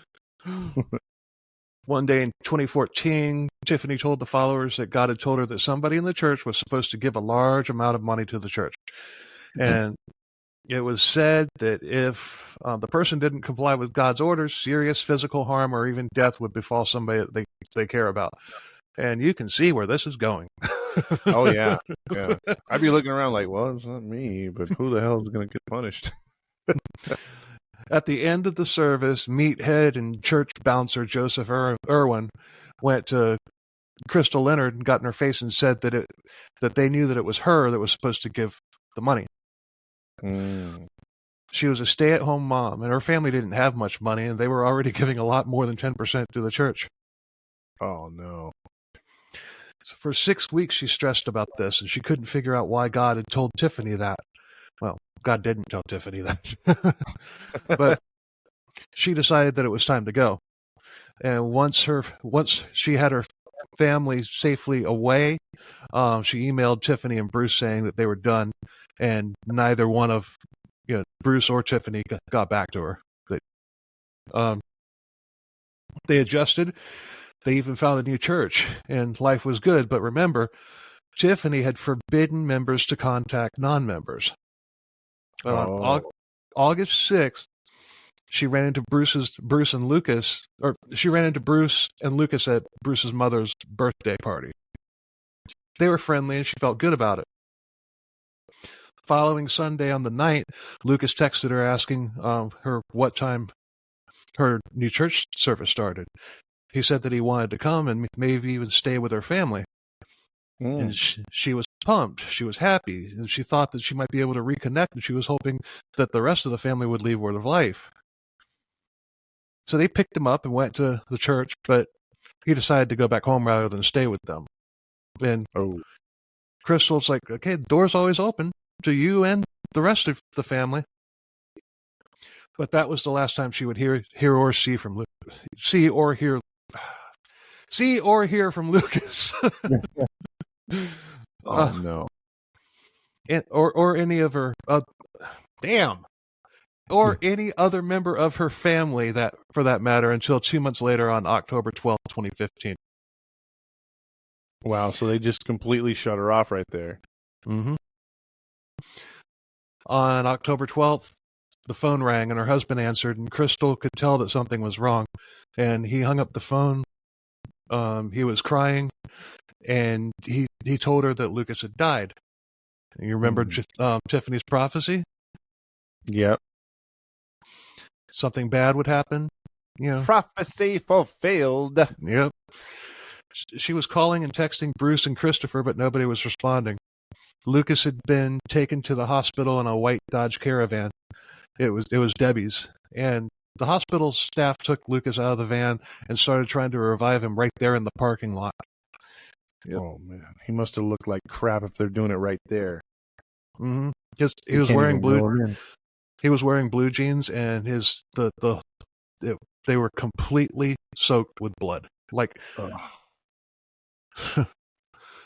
One day in 2014, Tiffany told the followers that God had told her that somebody in the church was supposed to give a large amount of money to the church. And it was said that if the person didn't comply with God's orders, serious physical harm or even death would befall somebody that they care about. And you can see where this is going. Oh, yeah. I'd be looking around like, well, it's not me, but who the hell is going to get punished? At the end of the service, meathead and church bouncer Joseph Irwin went to Crystal Leonard and got in her face and said that they knew that it was her that was supposed to give the money. She was a stay-at-home mom, and her family didn't have much money, and they were already giving a lot more than 10% to the church. Oh, no. So for 6 weeks, she stressed about this, and she couldn't figure out why God had told Tiffany that. Well, God didn't tell Tiffany that. But she decided that it was time to go. And once she had her family safely away, she emailed Tiffany and Bruce saying that they were done, and neither one of Bruce or Tiffany got back to her. They adjusted. They even found a new church, and life was good. But remember, Tiffany had forbidden members to contact non-members. August 6th, she ran into Bruce and Lucas at Bruce's mother's birthday party. They were friendly, and she felt good about it. Following Sunday on the night, Lucas texted her asking her what time her new church service started. He said that he wanted to come and maybe even stay with her family. And she was pumped. She was happy. And she thought that she might be able to reconnect, and she was hoping that the rest of the family would leave Word of Life. So they picked him up and went to the church, but he decided to go back home rather than stay with them. And Crystal's like, okay, the door's always open to you and the rest of the family. But that was the last time she would hear or see from Lucas. Oh no! Or any of her, or any other member of her family, that for that matter, until 2 months later on October 12th, 2015. Wow! So they just completely shut her off right there. Mm-hmm. On October 12th, the phone rang and her husband answered, and Crystal could tell that something was wrong. And he hung up the phone. He was crying, and he told her that Lucas had died. You remember Tiffany's prophecy? Yep. Something bad would happen. Prophecy fulfilled. Yep. She was calling and texting Bruce and Christopher, but nobody was responding. Lucas had been taken to the hospital in a white Dodge Caravan. It was Debbie's, and the hospital staff took Lucas out of the van and started trying to revive him right there in the parking lot. Yep. Oh man, he must have looked like crap if they're doing it right there. Mm-hmm. Because he was wearing blue. He was wearing blue jeans, and they were completely soaked with blood. Like,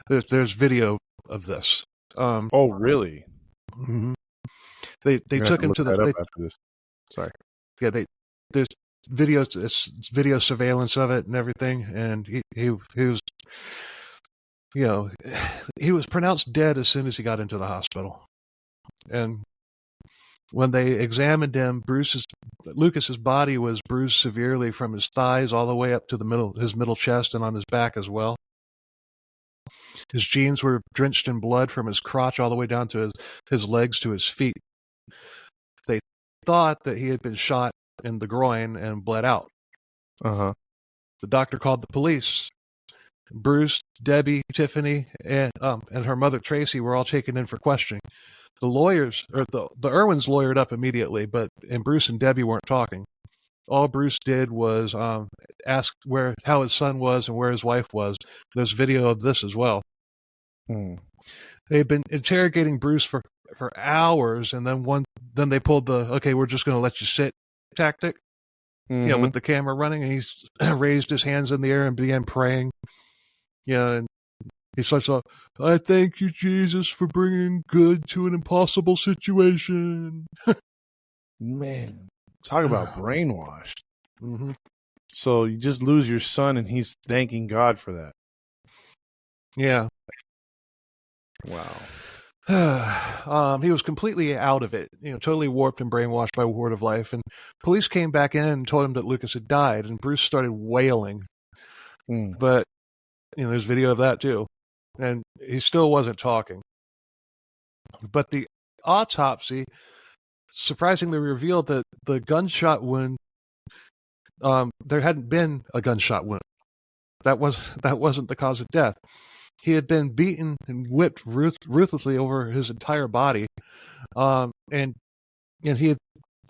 there's video of this. Oh really? Mm-hmm. They took him to the. After this. Sorry. Yeah, there's video surveillance of it and everything, and he was, he was pronounced dead as soon as he got into the hospital. And when they examined him, Lucas's body was bruised severely from his thighs all the way up to his middle chest and on his back as well. His jeans were drenched in blood from his crotch all the way down to his legs to his feet. They thought that he had been shot in the groin and bled out. Uh-huh. The doctor called the police. Bruce, Debbie, Tiffany, and her mother Tracy were all taken in for questioning. The lawyers, or the Irwins, lawyered up immediately, and Bruce and Debbie weren't talking. All Bruce did was ask how his son was and where his wife was. There's video of this as well. They've been interrogating Bruce for hours, and then they pulled the "okay, we're just going to let you sit" tactic. With the camera running, and he's raised his hands in the air and began praying. And he starts off, "I thank you, Jesus, for bringing good to an impossible situation." Man, talk about brainwashed. Mm-hmm. So you just lose your son, and he's thanking God for that. Yeah. Wow. He was completely out of it, totally warped and brainwashed by Word of Life. And police came back in and told him that Lucas had died, and Bruce started wailing. But, there's video of that too. And he still wasn't talking. But the autopsy surprisingly revealed that the gunshot wound, there hadn't been a gunshot wound. That wasn't the cause of death. He had been beaten and whipped ruthlessly over his entire body, and he had,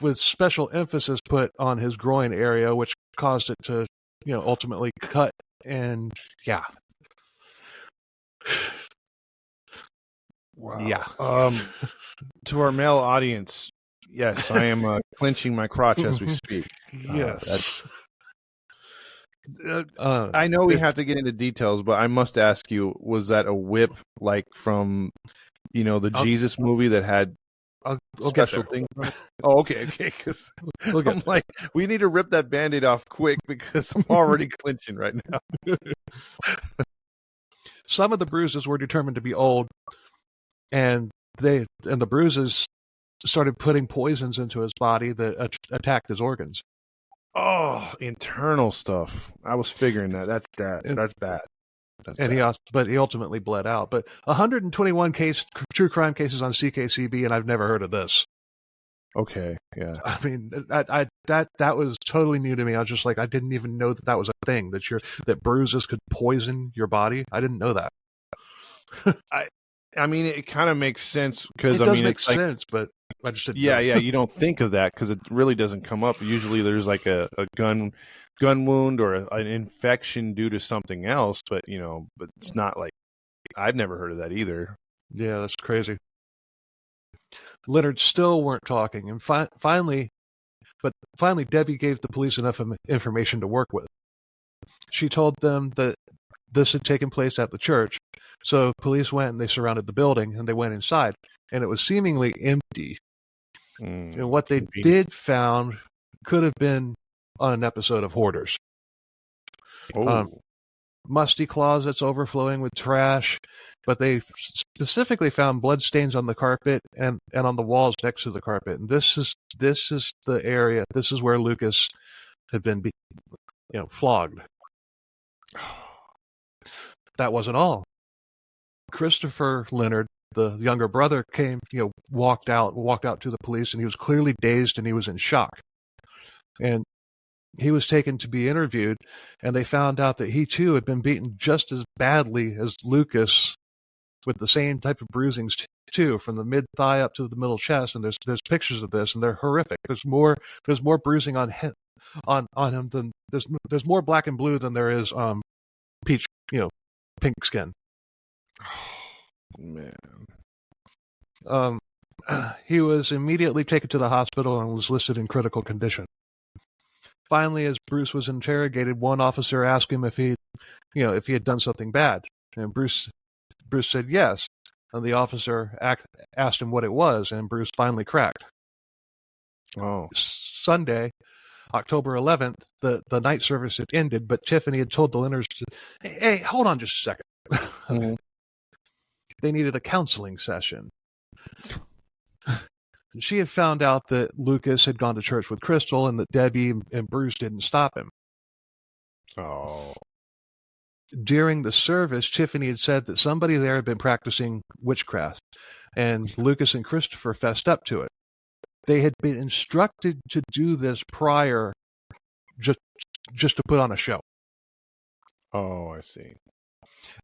with special emphasis, put on his groin area, which caused it to, ultimately cut. And yeah. Wow. Yeah. To our male audience, yes, I am clenching my crotch as we speak. Yes. I know we have to get into details, but I must ask you: was that a whip like from, the Jesus movie that had special things? Oh, okay. Because I'm like, we need to rip that Band-Aid off quick because I'm already clinching right now. Some of the bruises were determined to be old, and the bruises started putting poisons into his body that attacked his organs. Oh, internal stuff. I was figuring that. That's bad. But he ultimately bled out. But 121 true crime cases on CKCB, and I've never heard of this. Okay, yeah. I mean, that was totally new to me. I was just like, I didn't even know that was a thing, that bruises could poison your body. I didn't know that. I mean, it kind of makes sense because it does make sense, but I just didn't. Yeah. You don't think of that because it really doesn't come up. Usually, there's like a gun wound or an infection due to something else, but it's not like I've never heard of that either. Yeah, that's crazy. Leonard still weren't talking, and finally, Debbie gave the police enough information to work with. She told them that this had taken place at the church. So police went and they surrounded the building, and they went inside, and it was seemingly empty. And what they did found could have been on an episode of Hoarders. musty closets overflowing with trash, but they specifically found bloodstains on the carpet and on the walls next to the carpet. And this is the area. This is where Lucas had been, flogged. That wasn't all. Christopher Leonard, the younger brother, came, walked out to the police, and he was clearly dazed and he was in shock. And he was taken to be interviewed, and they found out that he too had been beaten just as badly as Lucas, with the same type of bruisings too, from the mid thigh up to the middle chest. And there's pictures of this, and they're horrific. There's more bruising on him than there's more black and blue than there is peach, pink skin. Man. He was immediately taken to the hospital and was listed in critical condition. Finally, as Bruce was interrogated, one officer asked him if he had done something bad, and Bruce said yes. And the officer asked him what it was, and Bruce finally cracked. Oh. Sunday, October 11th, the night service had ended, but Tiffanie had told the Leonards, hey, hold on just a second. Mm-hmm. They needed a counseling session. She had found out that Lucas had gone to church with Crystal and that Debbie and Bruce didn't stop him. Oh. During the service, Tiffanie had said that somebody there had been practicing witchcraft, and Lucas and Christopher fessed up to it. They had been instructed to do this prior, just to put on a show. Oh, I see.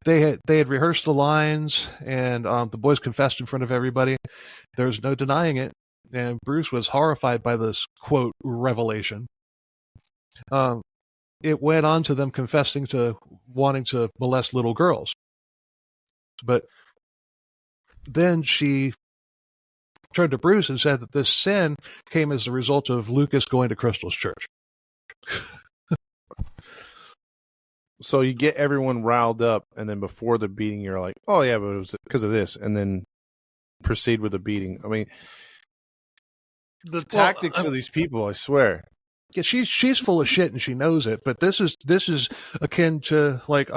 They had rehearsed the lines, and the boys confessed in front of everybody. There was no denying it, and Bruce was horrified by this, quote, revelation. It went on to them confessing to wanting to molest little girls. But then she turned to Bruce and said that this sin came as a result of Lucas going to Crystal's church. So you get everyone riled up, and then before the beating, you're like, oh, yeah, but it was because of this, and then proceed with the beating. I mean, the tactics of these people, I swear. Yeah, she's full of shit, and she knows it, but this is akin to, like,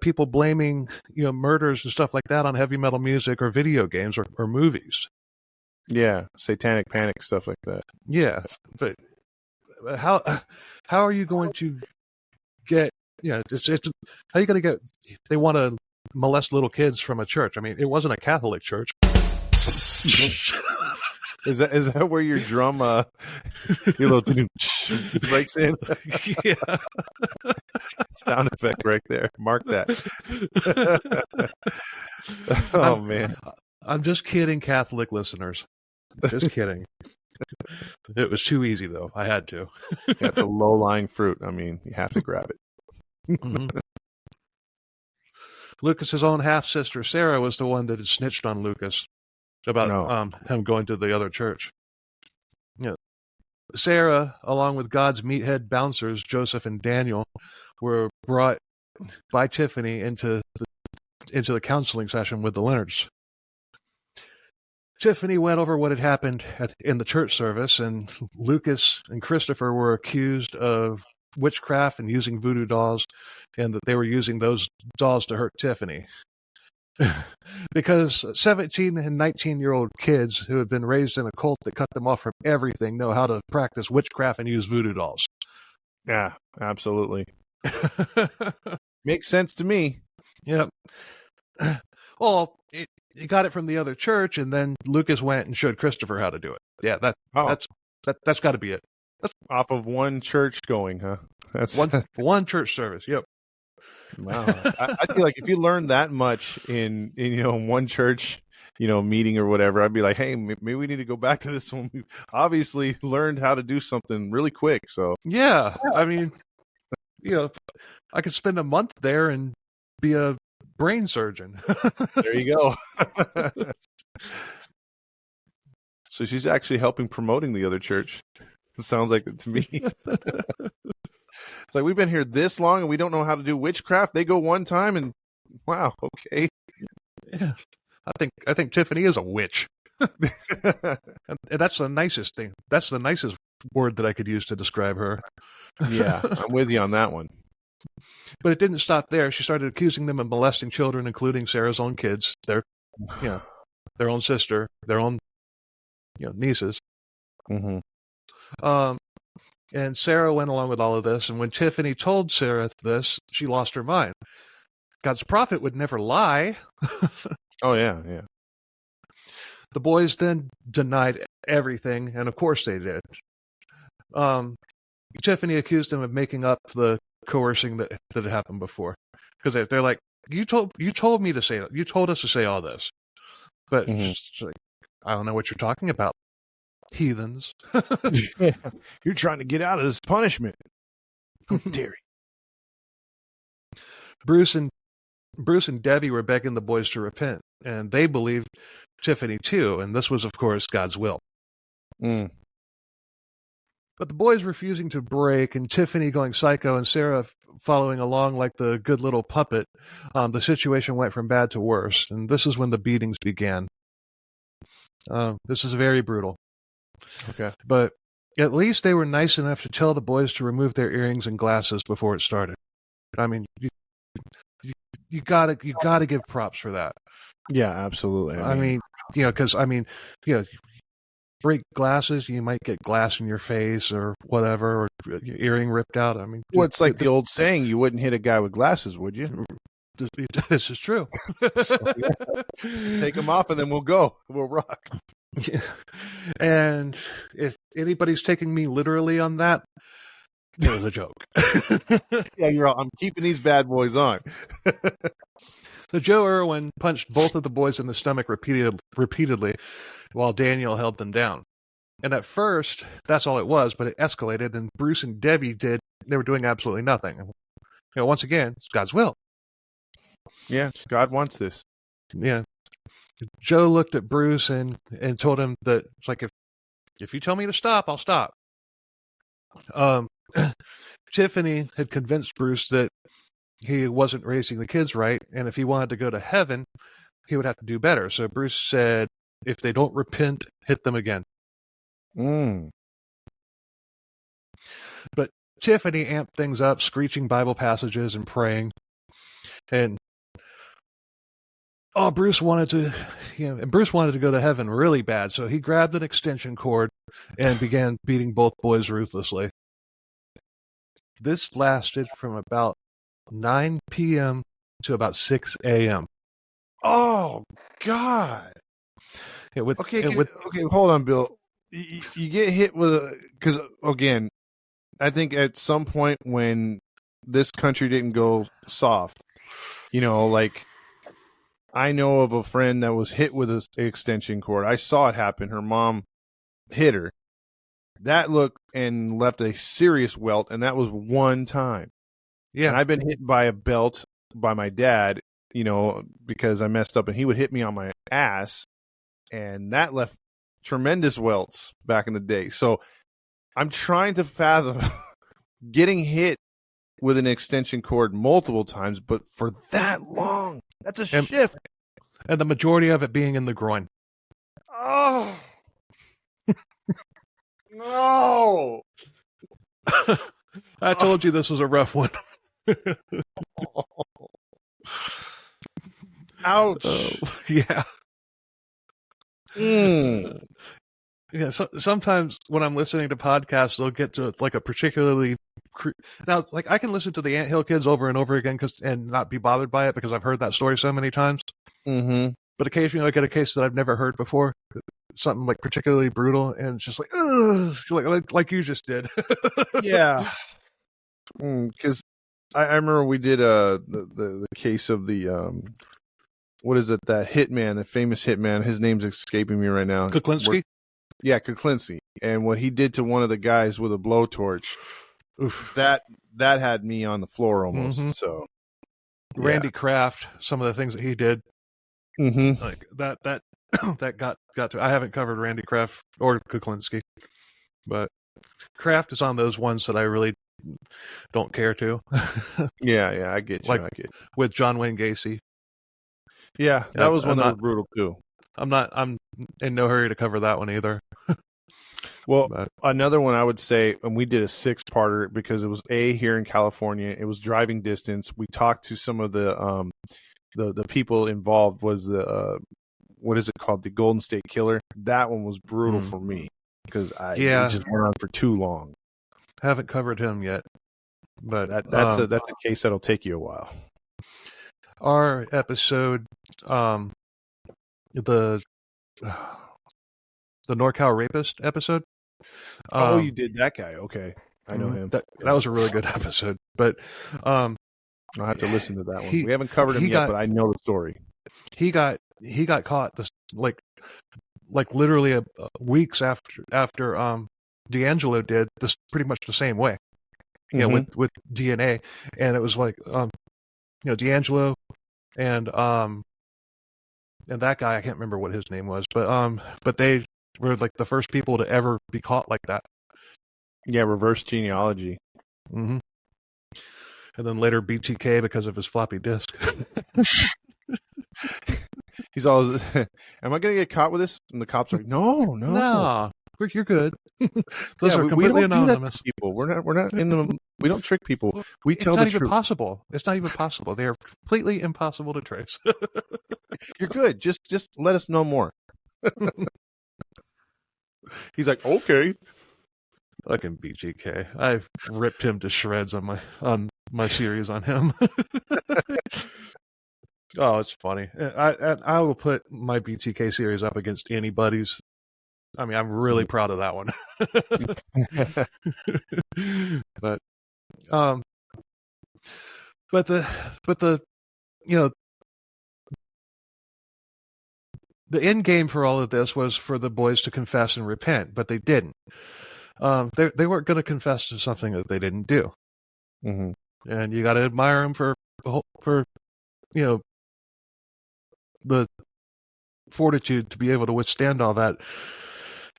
people blaming, murders and stuff like that on heavy metal music or video games or movies. Yeah, satanic panic, stuff like that. Yeah, but how are you going to get... Yeah, it's how are you going to get... They want to molest little kids from a church. I mean, it wasn't a Catholic church. Is that where your drum, your little breaks in? Yeah. Sound effect right there. Mark that. Oh, man. I'm just kidding, Catholic listeners. Just kidding. It was too easy, though. I had to. Yeah, it's a low-lying fruit. I mean, you have to grab it. Mm-hmm. Lucas's own half-sister, Sarah, was the one that had snitched on Lucas about him going to the other church. Sarah, along with God's meathead bouncers, Joseph and Daniel, were brought by Tiffanie into the counseling session with the Leonards. Tiffanie went over what had happened in the church service, and Lucas and Christopher were accused of witchcraft and using voodoo dolls, and that they were using those dolls to hurt Tiffanie. Because 17 and 19-year-old kids who have been raised in a cult that cut them off from everything know how to practice witchcraft and use voodoo dolls. Yeah, absolutely. Makes sense to me. Yep. Well, he got it from the other church, and then Lucas went and showed Christopher how to do it. Yeah, that's got to be it. That's off of one church going, huh? That's one church service. Yep. Wow. I feel like if you learn that much in one church, meeting or whatever, I'd be like, hey, maybe we need to go back to this one. We obviously learned how to do something really quick. So yeah, I mean, I could spend a month there and be a brain surgeon. There you go. So she's actually helping promoting the other church. It sounds like it to me. It's like, we've been here this long and we don't know how to do witchcraft. They go one time and wow, okay. Yeah. I think Tiffanie is a witch. And that's the nicest thing. That's the nicest word that I could use to describe her. Yeah, I'm with you on that one. But it didn't stop there. She started accusing them of molesting children, including Sarah's own kids, their own sister, their own nieces. Mm-hmm. And Sarah went along with all of this. And when Tiffanie told Sarah this, she lost her mind. God's prophet would never lie. Oh, yeah, yeah. The boys then denied everything, and of course they did. Tiffanie accused them of making up the coercing that had happened before, because they're like, you told me to say that, you told us to say all this, but she's like, I don't know what you're talking about, heathens. You're trying to get out of this punishment. How dare you? Bruce and Debbie were begging the boys to repent, and they believed Tiffanie too, and this was, of course, God's will. But the boys refusing to break, and Tiffanie going psycho, and Sarah following along like the good little puppet, the situation went from bad to worse, and this is when the beatings began. This is very brutal. Okay. But at least they were nice enough to tell the boys to remove their earrings and glasses before it started. I mean, you gotta give props for that. Yeah, absolutely. I mean, because break glasses, you might get glass in your face or whatever, or your earring ripped out. I mean, well, it's like the old saying: you wouldn't hit a guy with glasses, would you? This is true. Take them off, and then we'll go. We'll rock. And if anybody's taking me literally on that, it was a joke. Yeah, you're all, I'm keeping these bad boys on. So Joe Irwin punched both of the boys in the stomach repeatedly while Daniel held them down. And at first, that's all it was, but it escalated, and Bruce and Debbie they were doing absolutely nothing. Once again, it's God's will. Yeah, God wants this. Yeah. Joe looked at Bruce and told him that it's like, if you tell me to stop, I'll stop. Tiffanie had convinced Bruce that he wasn't raising the kids right, and if he wanted to go to heaven, he would have to do better. So Bruce said, if they don't repent, hit them again. But Tiffanie amped things up, screeching Bible passages and praying. And Bruce wanted to go to heaven really bad, so he grabbed an extension cord and began beating both boys ruthlessly. This lasted from about 9 p.m. to about 6 a.m. Oh, God. Okay, hold on, Bill. You get hit with because, again, I think at some point when this country didn't go soft, like I know of a friend that was hit with an extension cord. I saw it happen. Her mom hit her. That looked and left a serious welt, and that was one time. Yeah. And I've been hit by a belt by my dad, because I messed up, and he would hit me on my ass, and that left tremendous welts back in the day. So I'm trying to fathom getting hit with an extension cord multiple times, but for that long, that's a shift. And the majority of it being in the groin. Oh. No. I told you this was a rough one. Ouch. Yeah. Yeah. So sometimes when I'm listening to podcasts, they'll get to like a particularly now. It's like I can listen to the Ant Hill Kids over and over again and not be bothered by it because I've heard that story so many times. Mm-hmm. But occasionally I get a case that I've never heard before, something like particularly brutal, and it's just like, ugh, like you just did. Yeah. Because I remember we did the case of the what is it, that hitman, the famous hitman, his name's escaping me right now. Kuklinski? Yeah, Kuklinski. And what he did to one of the guys with a blowtorch, oof, that had me on the floor almost. Mm-hmm. So Randy Kraft, some of the things that he did, like that got to. I haven't covered Randy Kraft or Kuklinski, but Kraft is on those ones that I really don't care to. Yeah, I get you. Like with John Wayne Gacy. Yeah, that was one that was brutal too. I'm in no hurry to cover that one either. Well, But, another one I would say, and we did a 6-parter because it was here in California. It was driving distance. We talked to some of the people involved. Was the what is it called? The Golden State Killer. That one was brutal for me because it just went on for too long. Haven't covered him yet, but that's a case that'll take you a while. Our episode, the NorCal rapist episode. You did that guy? Okay, I know him. That was a really good episode, but I'll have to listen to that one. We haven't covered him yet, but I know the story. He got caught like literally weeks after D'Angelo did this, pretty much the same way. With DNA, and it was like D'Angelo and that guy, I can't remember what his name was, but they were like the first people to ever be caught like that. Yeah, reverse genealogy. Mm-hmm. And then later BTK because of his floppy disk. He's all, am I going to get caught with this? And the cops are like, no. You're good. Those are completely anonymous. People, we're not in the. We don't trick people. We tell the truth. It's not even possible. They are completely impossible to trace. You're good. Just let us know more. He's like, okay. Fucking BGK. I've ripped him to shreds on my series on him. Oh, it's funny. I will put my BTK series up against anybody's. I mean, I'm really proud of that one. But the the end game for all of this was for the boys to confess and repent, but they didn't. They weren't going to confess to something that they didn't do. Mm-hmm. And you got to admire them for the fortitude to be able to withstand all that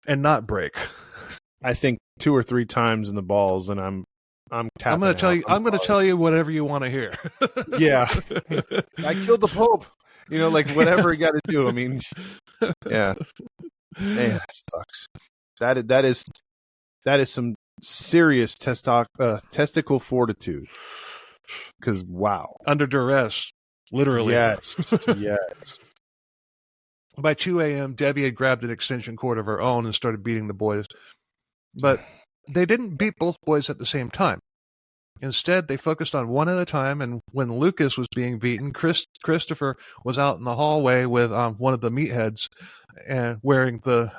and not break. I think 2 or 3 times in the balls, and I'm tapping. I'm going to tell you whatever you want to hear. Yeah, I killed the Pope. Like whatever you got to do. I mean, yeah. Man, that sucks. That is some serious testicle fortitude. Because wow, under duress, literally. Yes. By 2 a.m., Debbie had grabbed an extension cord of her own and started beating the boys. But they didn't beat both boys at the same time. Instead, they focused on one at a time, and when Lucas was being beaten, Christopher was out in the hallway with one of the meatheads and wearing the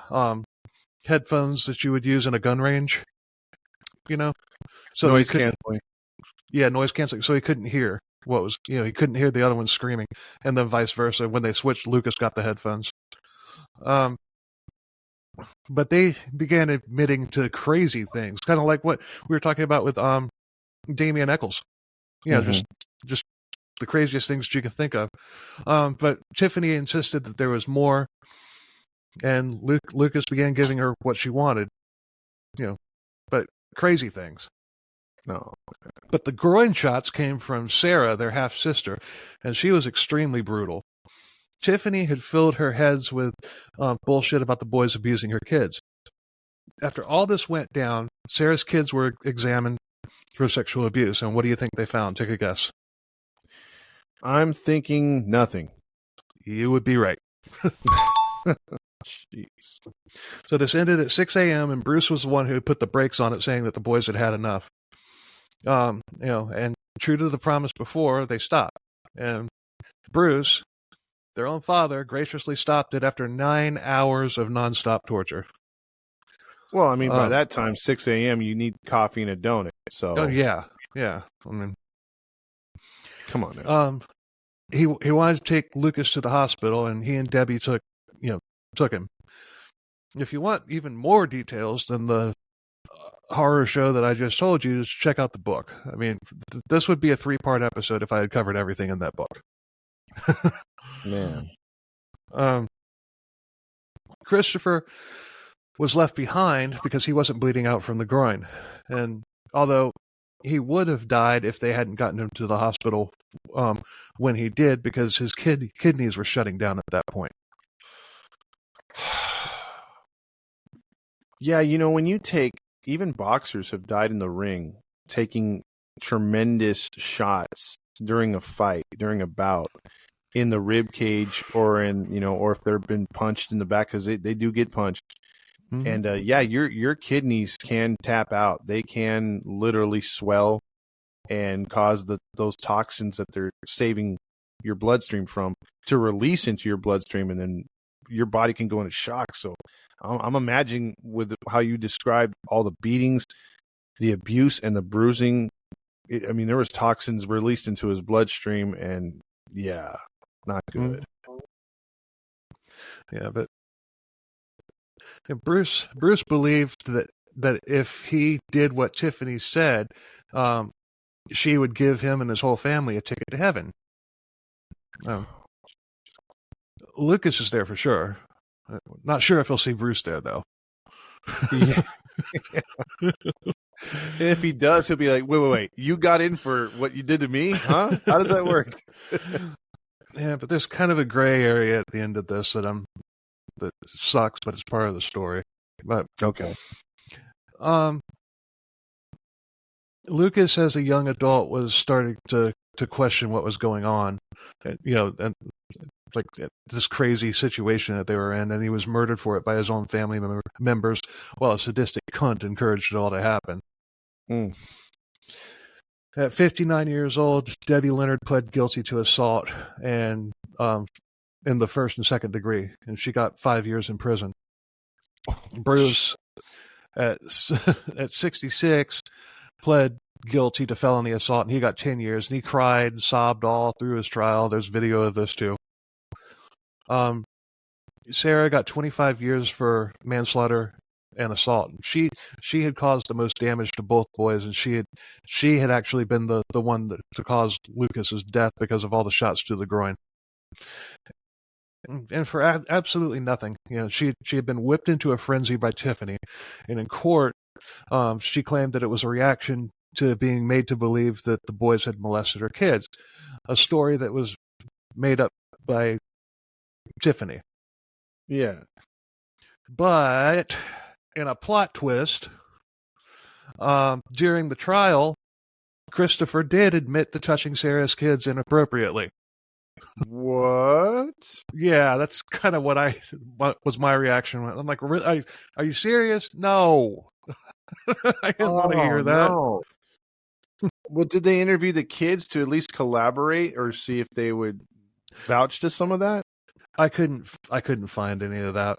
headphones that you would use in a gun range. So noise canceling. Yeah, noise canceling. So he couldn't hear what was, he couldn't hear the other one screaming, and then vice versa. When they switched, Lucas got the headphones. But they began admitting to crazy things, kind of like what we were talking about with Damien Eccles. Just the craziest things you can think of. But Tiffanie insisted that there was more, and Lucas began giving her what she wanted. But crazy things. No. But the groin shots came from Sarah, their half-sister, and she was extremely brutal. Tiffanie had filled her heads with bullshit about the boys abusing her kids. After all this went down, Sarah's kids were examined for sexual abuse, and what do you think they found? Take a guess. I'm thinking nothing. You would be right. Jeez. So this ended at 6 a.m., and Bruce was the one who put the brakes on it, saying that the boys had had enough. And true to the promise before, they stopped. And Bruce, their own father, graciously stopped it after 9 hours of nonstop torture. Well, I mean, by that time, 6 a.m., you need coffee and a donut. So. Oh yeah. I mean, come on now. He wanted to take Lucas to the hospital, and he and Debbie took him. If you want even more details than the horror show that I just told you, just check out the book. I mean, this would be a 3-part episode if I had covered everything in that book. Man. Christopher was left behind because he wasn't bleeding out from the groin. And although he would have died if they hadn't gotten him to the hospital when he did, because his kidneys were shutting down at that point. Yeah, when you take, even boxers have died in the ring taking tremendous shots during a fight, during a bout, in the rib cage or or if they've been punched in the back, because they do get punched. Mm-hmm. And yeah, your kidneys can tap out. They can literally swell and cause those toxins that they're saving your bloodstream from to release into your bloodstream, and then your body can go into shock. So I'm imagining with how you described all the beatings, the abuse, and the bruising. I mean, there was toxins released into his bloodstream, and yeah, not good. Yeah, but Bruce believed that if he did what Tiffanie said, she would give him and his whole family a ticket to heaven. Lucas is there for sure. Not sure if he'll see Bruce there though. Yeah. If he does, he'll be like, wait, you got in for what you did to me? Huh? How does that work? Yeah, but there's kind of a gray area at the end of this that sucks, but it's part of the story. But okay. Lucas, as a young adult, was starting to question what was going on, and like this crazy situation that they were in, and he was murdered for it by his own family members, while a sadistic cunt encouraged it all to happen. Mm. At 59 years old, Debbie Leonard pled guilty to assault and in the first and second degree, and she got 5 years in prison. Bruce, at 66, pled guilty to felony assault, and he got 10 years, and he cried and sobbed all through his trial. There's video of this too. Sarah got 25 years for manslaughter and assault. She had caused the most damage to both boys, and she had actually been the one to cause Lucas's death because of all the shots to the groin. And for absolutely nothing. She had been whipped into a frenzy by Tiffanie, and in court, she claimed that it was a reaction to being made to believe that the boys had molested her kids, a story that was made up by Tiffanie. Yeah. But in a plot twist, during the trial, Christopher did admit to touching Sarah's kids inappropriately. What? Yeah, that's kind of what was my reaction. I'm like, are you serious? No. I didn't want to hear that. No. Well, did they interview the kids to at least collaborate or see if they would vouch to some of that? I couldn't find any of that.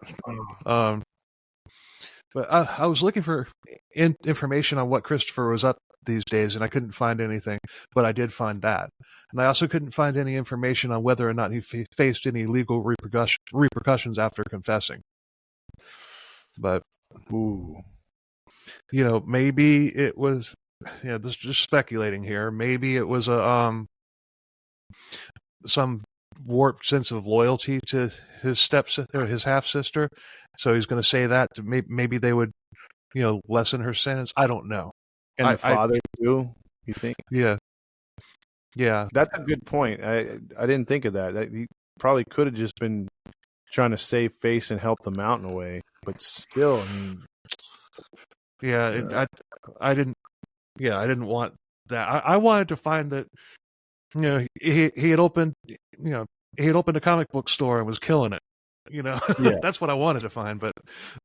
But I was looking for information on what Christopher was up these days, and I couldn't find anything. But I did find that, and I also couldn't find any information on whether or not he faced any legal repercussions after confessing. But maybe it was. Yeah, this is just speculating here. Maybe it was some warped sense of loyalty to his stepsister or his half sister, so he's going to say that to maybe they would, lessen her sentence. I don't know. And the father too, you think? Yeah. That's a good point. I didn't think of that. He probably could have just been trying to save face and help the mountain away, but still, I mean, yeah, I didn't. Yeah, I didn't want that. I wanted to find that, he had opened, a comic book store and was killing it. Yeah. That's what I wanted to find, but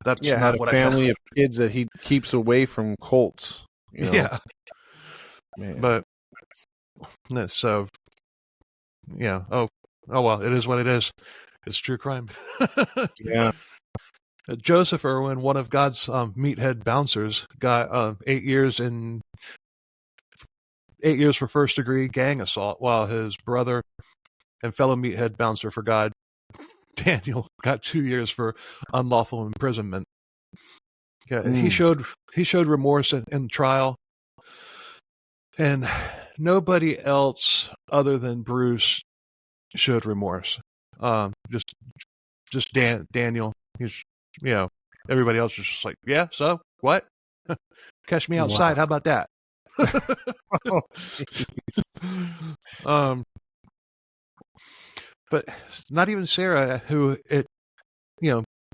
that's not what I found. Family of kids that he keeps away from cults. Yeah. Man. But so, yeah. Oh well, it is what it is. It's true crime. Yeah. Joseph Irwin, one of God's meathead bouncers, got 8 years for first-degree gang assault, while his brother and fellow meathead bouncer for God, Daniel, got 2 years for unlawful imprisonment. Yeah, he showed remorse in the trial, and nobody else other than Bruce showed remorse. Just Daniel. He's everybody else is just like, yeah. So what? Catch me outside. Wow. How about that? But not even Sarah, who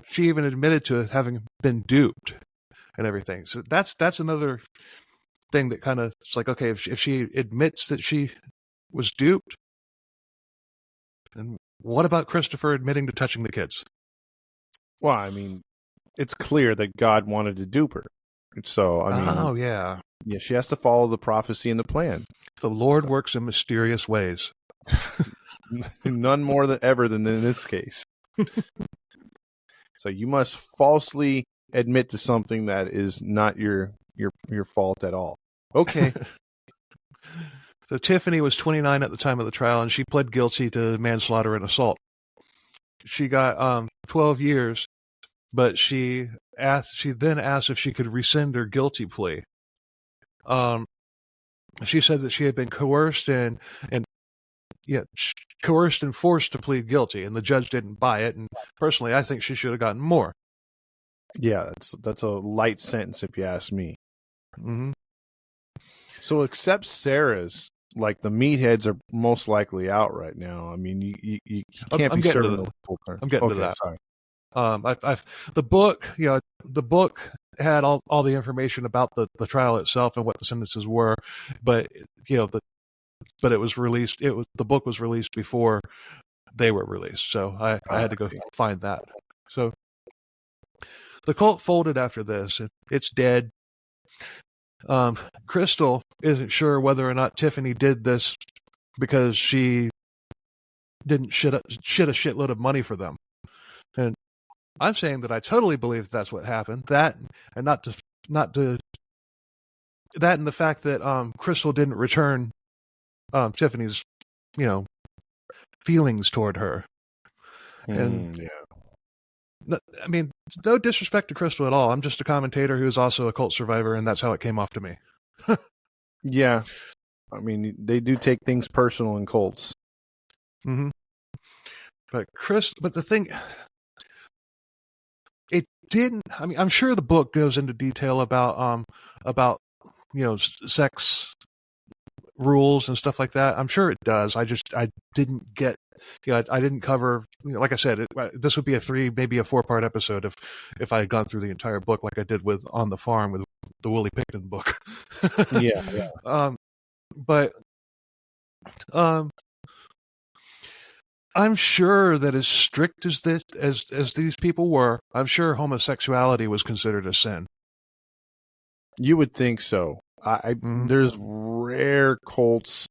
she even admitted to having been duped. and everything. So that's another thing that kind of, it's like, okay, if she admits that she was duped, and what about Christopher admitting to touching the kids? Well, I mean, it's clear that God wanted to dupe her. So, I mean, Oh, yeah. yeah, she has to follow the prophecy and the plan. The Lord works in mysterious ways. None more than ever than in this case. So you must falsely admit to something that is not your fault at all. Okay. So Tiffanie was 29 at the time of the trial, and she pled guilty to manslaughter and assault. She got 12 years, but she then asked if she could rescind her guilty plea. She said that she had been coerced and forced to plead guilty, and the judge didn't buy it. And personally, I think she should have gotten more. Yeah, that's a light sentence if you ask me. Mm-hmm. So, except Sarah's, like the meatheads are most likely out right now. I mean, you can't be serving the full term. I'm getting to that. Sorry. The book had all the information about the trial itself and what the sentences were, but it was released. The book was released before they were released, so I had to go find that. So the cult folded after this. It's dead. Crystal isn't sure whether or not Tiffanie did this because she didn't shit a shitload of money for them, and I'm saying that I totally believe that's what happened. That and that and the fact that Crystal didn't return Tiffany's feelings toward her. And I mean, no disrespect to Crystal at all. I'm just a commentator who's also a cult survivor, and that's how it came off to me. Yeah. I mean, they do take things personal in cults. Mm-hmm. But the thing, it didn't. I mean, I'm sure the book goes into detail about sex rules and stuff like that. I'm sure it does. I didn't get. I didn't cover. Like I said, this would be maybe a 4-part episode if I had gone through the entire book like I did with On the Farm with the Willie Pickton book. Yeah. But I'm sure that as strict as these people were, I'm sure homosexuality was considered a sin. You would think so. There's rare cults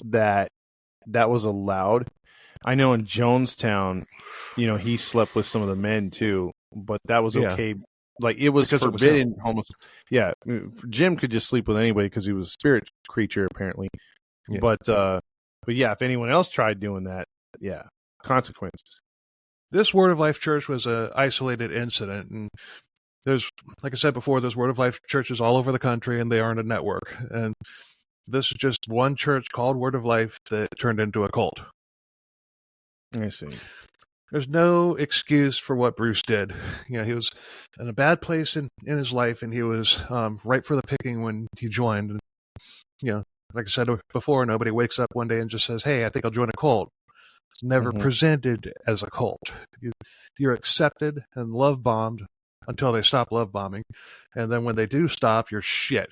that was allowed. I know in Jonestown, he slept with some of the men too, but that was okay. Like it was because forbidden. Jim could just sleep with anybody because he was a spirit creature apparently. Yeah. But yeah, if anyone else tried doing that, yeah, consequences. This Word of Life Church was an isolated incident, and there's, like I said before, there's Word of Life churches all over the country, and they aren't a network. And this is just one church called Word of Life that turned into a cult. I see. There's no excuse for what Bruce did. He was in a bad place in his life, and he was ripe for the picking when he joined. And, like I said before, nobody wakes up one day and just says, "Hey, I think I'll join a cult." It's never presented as a cult. You're accepted and love bombed until they stop love bombing, and then when they do stop, you're shit.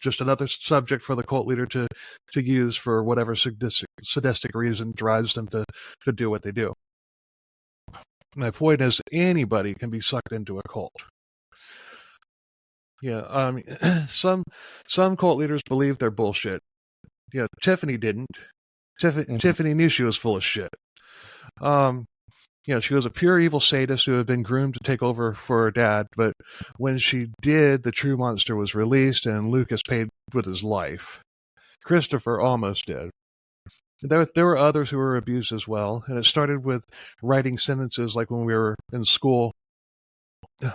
Just another subject for the cult leader to use for whatever sadistic reason drives them to do what they do. My point is, anybody can be sucked into a cult. Some cult leaders believe they're bullshit. Tiffanie didn't. Tiffanie knew she was full of shit. She was a pure evil sadist who had been groomed to take over for her dad, but when she did, the true monster was released and Lucas paid with his life. Christopher almost did. There were others who were abused as well, and it started with writing sentences like when we were in school,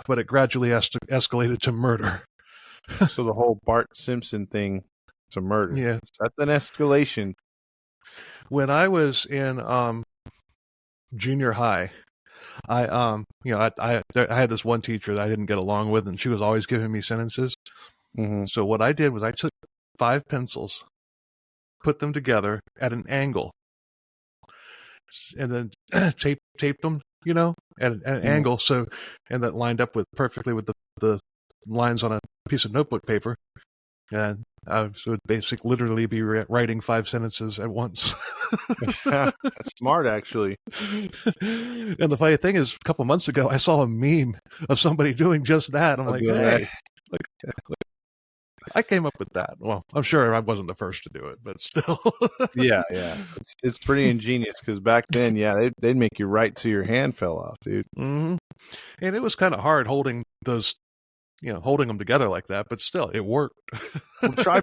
but it gradually escalated to murder. So the whole Bart Simpson thing to murder. Yeah. That's an escalation. When I was in junior high, I had this one teacher that I didn't get along with, and she was always giving me sentences. Mm-hmm. So what I did was I took 5 pencils, put them together at an angle, and then taped them, at an angle. So, and that lined up perfectly with the lines on a piece of notebook paper, and I would basically literally be writing 5 sentences at once. That's smart, actually. And the funny thing is, a couple months ago, I saw a meme of somebody doing just that. I'm like, hey, I came up with that. Well, I'm sure I wasn't the first to do it, but still. Yeah. It's pretty ingenious because back then, they'd make you write till your hand fell off, dude. Mm-hmm. And it was kind of hard holding those, holding them together like that, but still, it worked. Well, try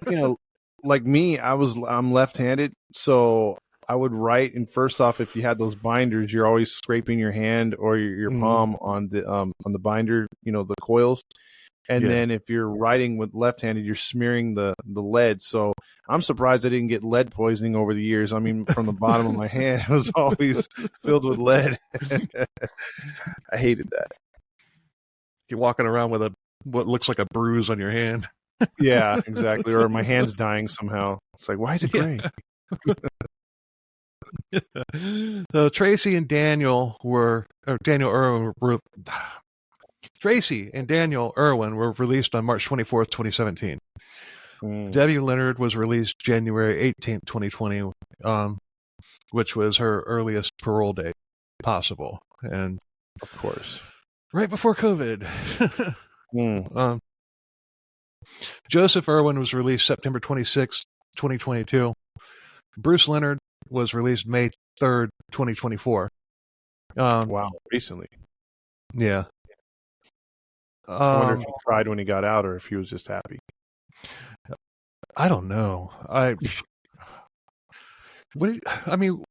like me. I'm left-handed, so I would write. And first off, if you had those binders, you're always scraping your hand or your palm on the binder, the coils. And then if you're writing with left-handed, you're smearing the lead. So I'm surprised I didn't get lead poisoning over the years. I mean, from the bottom of my hand, it was always filled with lead. I hated that. You're walking around with what looks like a bruise on your hand. Yeah, exactly. Or my hand's dying somehow. It's like, why is it gray? So Tracy and Daniel Irwin were Tracy and Daniel Irwin were released on March 24th, 2017. Debbie Leonard was released January 18th, 2020, which was her earliest parole date possible. And of course, right before COVID. Joseph Irwin was released September 26th, 2022. Bruce Leonard was released May 3rd, 2024. Wow, recently. Yeah. I wonder if he cried when he got out or if he was just happy. I don't know. I mean,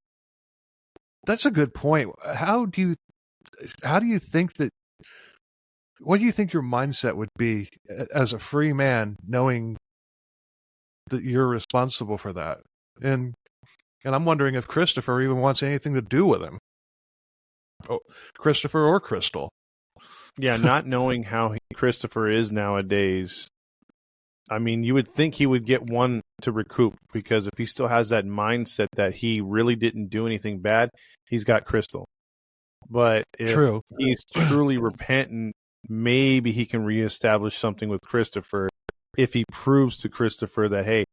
that's a good point. How do you think that? What do you think your mindset would be as a free man, knowing that you're responsible for that? And I'm wondering if Christopher even wants anything to do with him. Oh, Christopher or Crystal. Yeah, not knowing how Christopher is nowadays. I mean, you would think he would get one to recoup, because if he still has that mindset that he really didn't do anything bad, he's got Crystal. But if he's truly repentant, maybe he can reestablish something with Christopher if he proves to Christopher that, hey,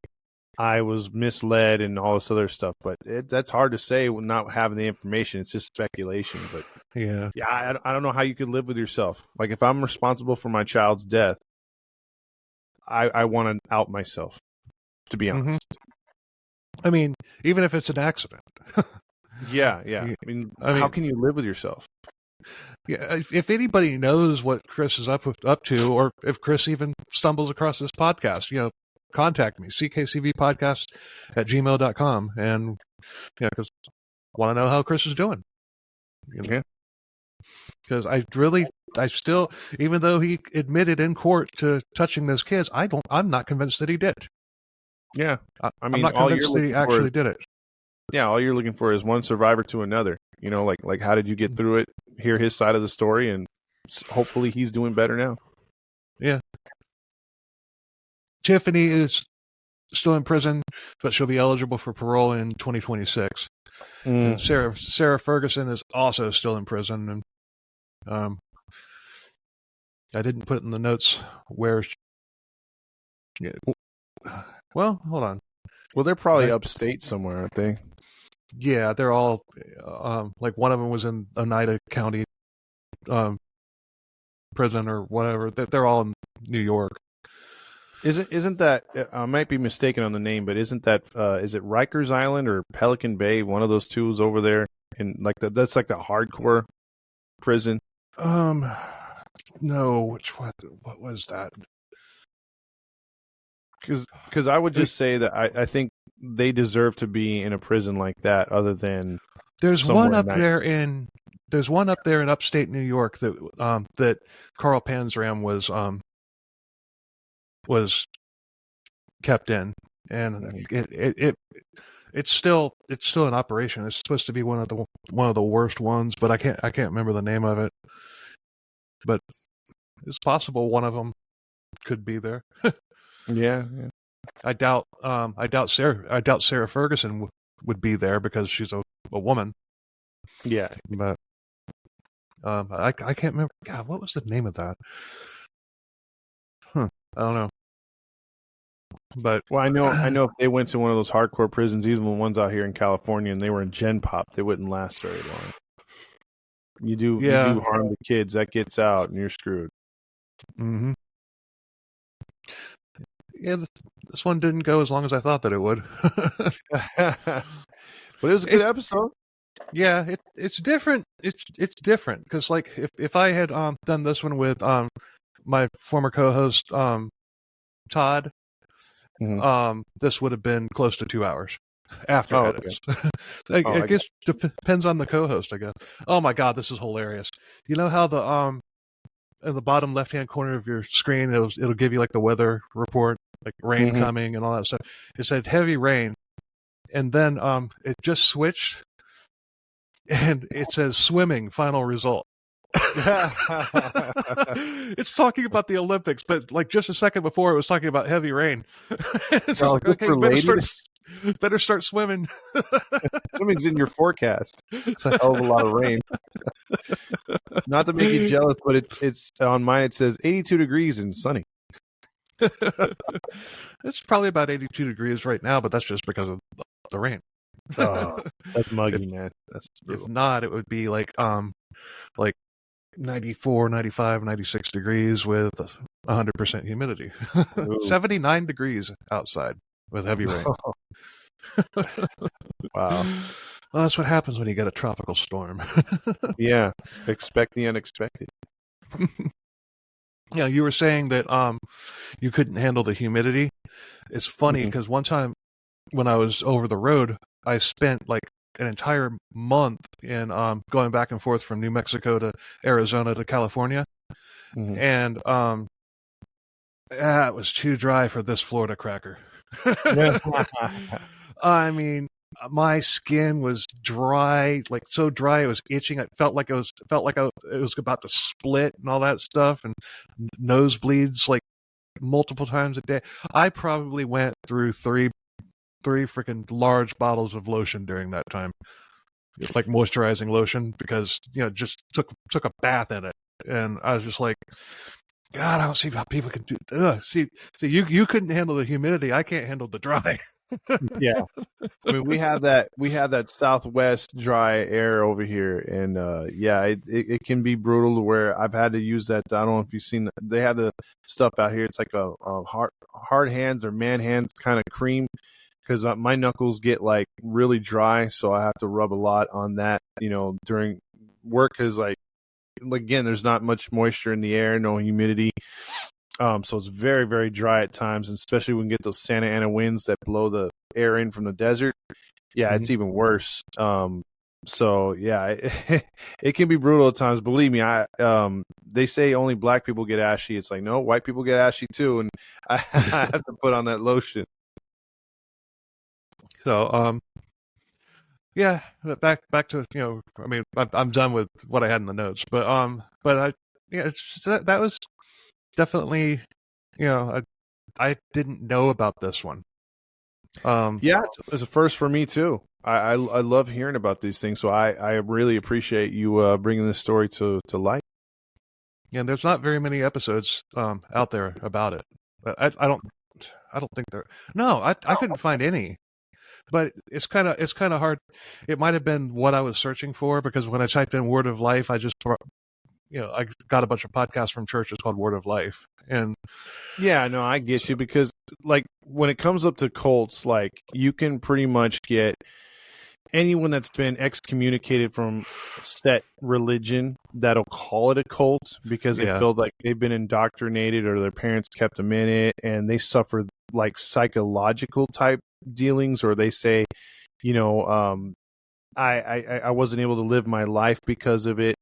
I was misled and all this other stuff. But that's hard to say with not having the information. It's just speculation. But yeah, I don't know how you could live with yourself. Like, if I'm responsible for my child's death, I want to out myself, to be honest. I mean, even if it's an accident. Yeah. I mean, how can you live with yourself? Yeah, if anybody knows what Chris is up to, or if Chris even stumbles across this podcast, contact me, ckcbpodcast@gmail.com, and because I want to know how Chris is doing. Yeah. Because I still, even though he admitted in court to touching those kids, I'm not convinced that he did. Yeah. I mean, I'm not convinced that he actually did it. Yeah, all you're looking for is one survivor to another. Like how did you get through it? Hear his side of the story, and hopefully he's doing better now. Yeah. Tiffanie is still in prison, but she'll be eligible for parole in 2026. And Sarah Ferguson is also still in prison, and I didn't put in the notes where. Well, hold on. Well, they're probably upstate somewhere, aren't they? Yeah, they're all like one of them was in Oneida County prison or whatever. They're all in New York. Isn't that, I might be mistaken on the name, but isn't that is it Rikers Island or Pelican Bay? One of those two is over there, and that's like the hardcore prison. No, what was that? Because I would just say that I think they deserve to be in a prison like that. Other than there's one up there in upstate New York that Carl Panzram was kept in, and it's still in operation. It's supposed to be one of the worst ones, but I can't remember the name of it. But it's possible one of them could be there. Yeah. I doubt Sarah Ferguson would be there because she's a woman. Yeah, but I can't remember. God, what was the name of that? I don't know. But Well, I know if they went to one of those hardcore prisons, even the ones out here in California, and they were in Gen Pop, they wouldn't last very long. You do harm the kids, that gets out, and you're screwed. Mm-hmm. Yeah, this one didn't go as long as I thought that it would. But it was a good episode. Yeah, it's different. It's different because like if I had done this one with my former co-host Todd, this would have been close to 2 hours after edits. Okay. I guess depends on the co-host, I guess. Oh my God, this is hilarious. You know how the in the bottom left-hand corner of your screen, it'll give you like the weather report, like rain coming and all that stuff. It said heavy rain, and then it just switched, and it says swimming final result. It's talking about the Olympics, but like just a second before, it was talking about heavy rain. So like, okay, better start swimming. Swimming's in your forecast. It's a hell of a lot of rain. Not to make you jealous, but it's on mine. It says 82 degrees and sunny. It's probably about 82 degrees right now, but that's just because of the rain. Oh, that's muggy, man. That's brutal. If not, it would be like 94, 95, 96 degrees with 100% humidity. 79 degrees outside with heavy rain. Wow. Well, that's what happens when you get a tropical storm. Yeah. Expect the unexpected. Yeah, you were saying that you couldn't handle the humidity. It's funny because one time when I was over the road, I spent like an entire month in going back and forth from New Mexico to Arizona to California, and it was too dry for this Florida cracker. I mean, my skin was dry, like so dry it was itching. It felt like it was about to split and all that stuff, and nosebleeds like multiple times a day. I probably went through three freaking large bottles of lotion during that time, like moisturizing lotion, because just took a bath in it, and I was just like, God, I don't see how people can do. See, you couldn't handle the humidity. I can't handle the dry. Yeah, I mean we have that Southwest dry air over here, and it can be brutal to where I've had to use that. I don't know if you've seen they have the stuff out here. It's like a hard hands or man hands kind of cream, because my knuckles get like really dry, so I have to rub a lot on that during work, because like again there's not much moisture in the air, no humidity. So it's very, very dry at times, and especially when we get those Santa Ana winds that blow the air in from the desert. Yeah, it's even worse. So yeah, it can be brutal at times. Believe me, they say only black people get ashy. It's like, no, white people get ashy too, and I have to put on that lotion. So yeah, back to I mean, I'm done with what I had in the notes, but it's just, that was definitely, I didn't know about this one. Yeah, it's a first for me too. I love hearing about these things, so I really appreciate you bringing this story to light. Yeah, there's not very many episodes out there about it. I don't think there. No, I couldn't find any. But it's kind of hard. It might have been what I was searching for, because when I typed in Word of Life, I got a bunch of podcasts from churches called Word of Life. And yeah, no, I get you, because like when it comes up to cults, like you can pretty much get anyone that's been excommunicated from set religion that'll call it a cult, because they feel like they've been indoctrinated or their parents kept them in it, and they suffer like psychological type dealings, or they say, I wasn't able to live my life because of it.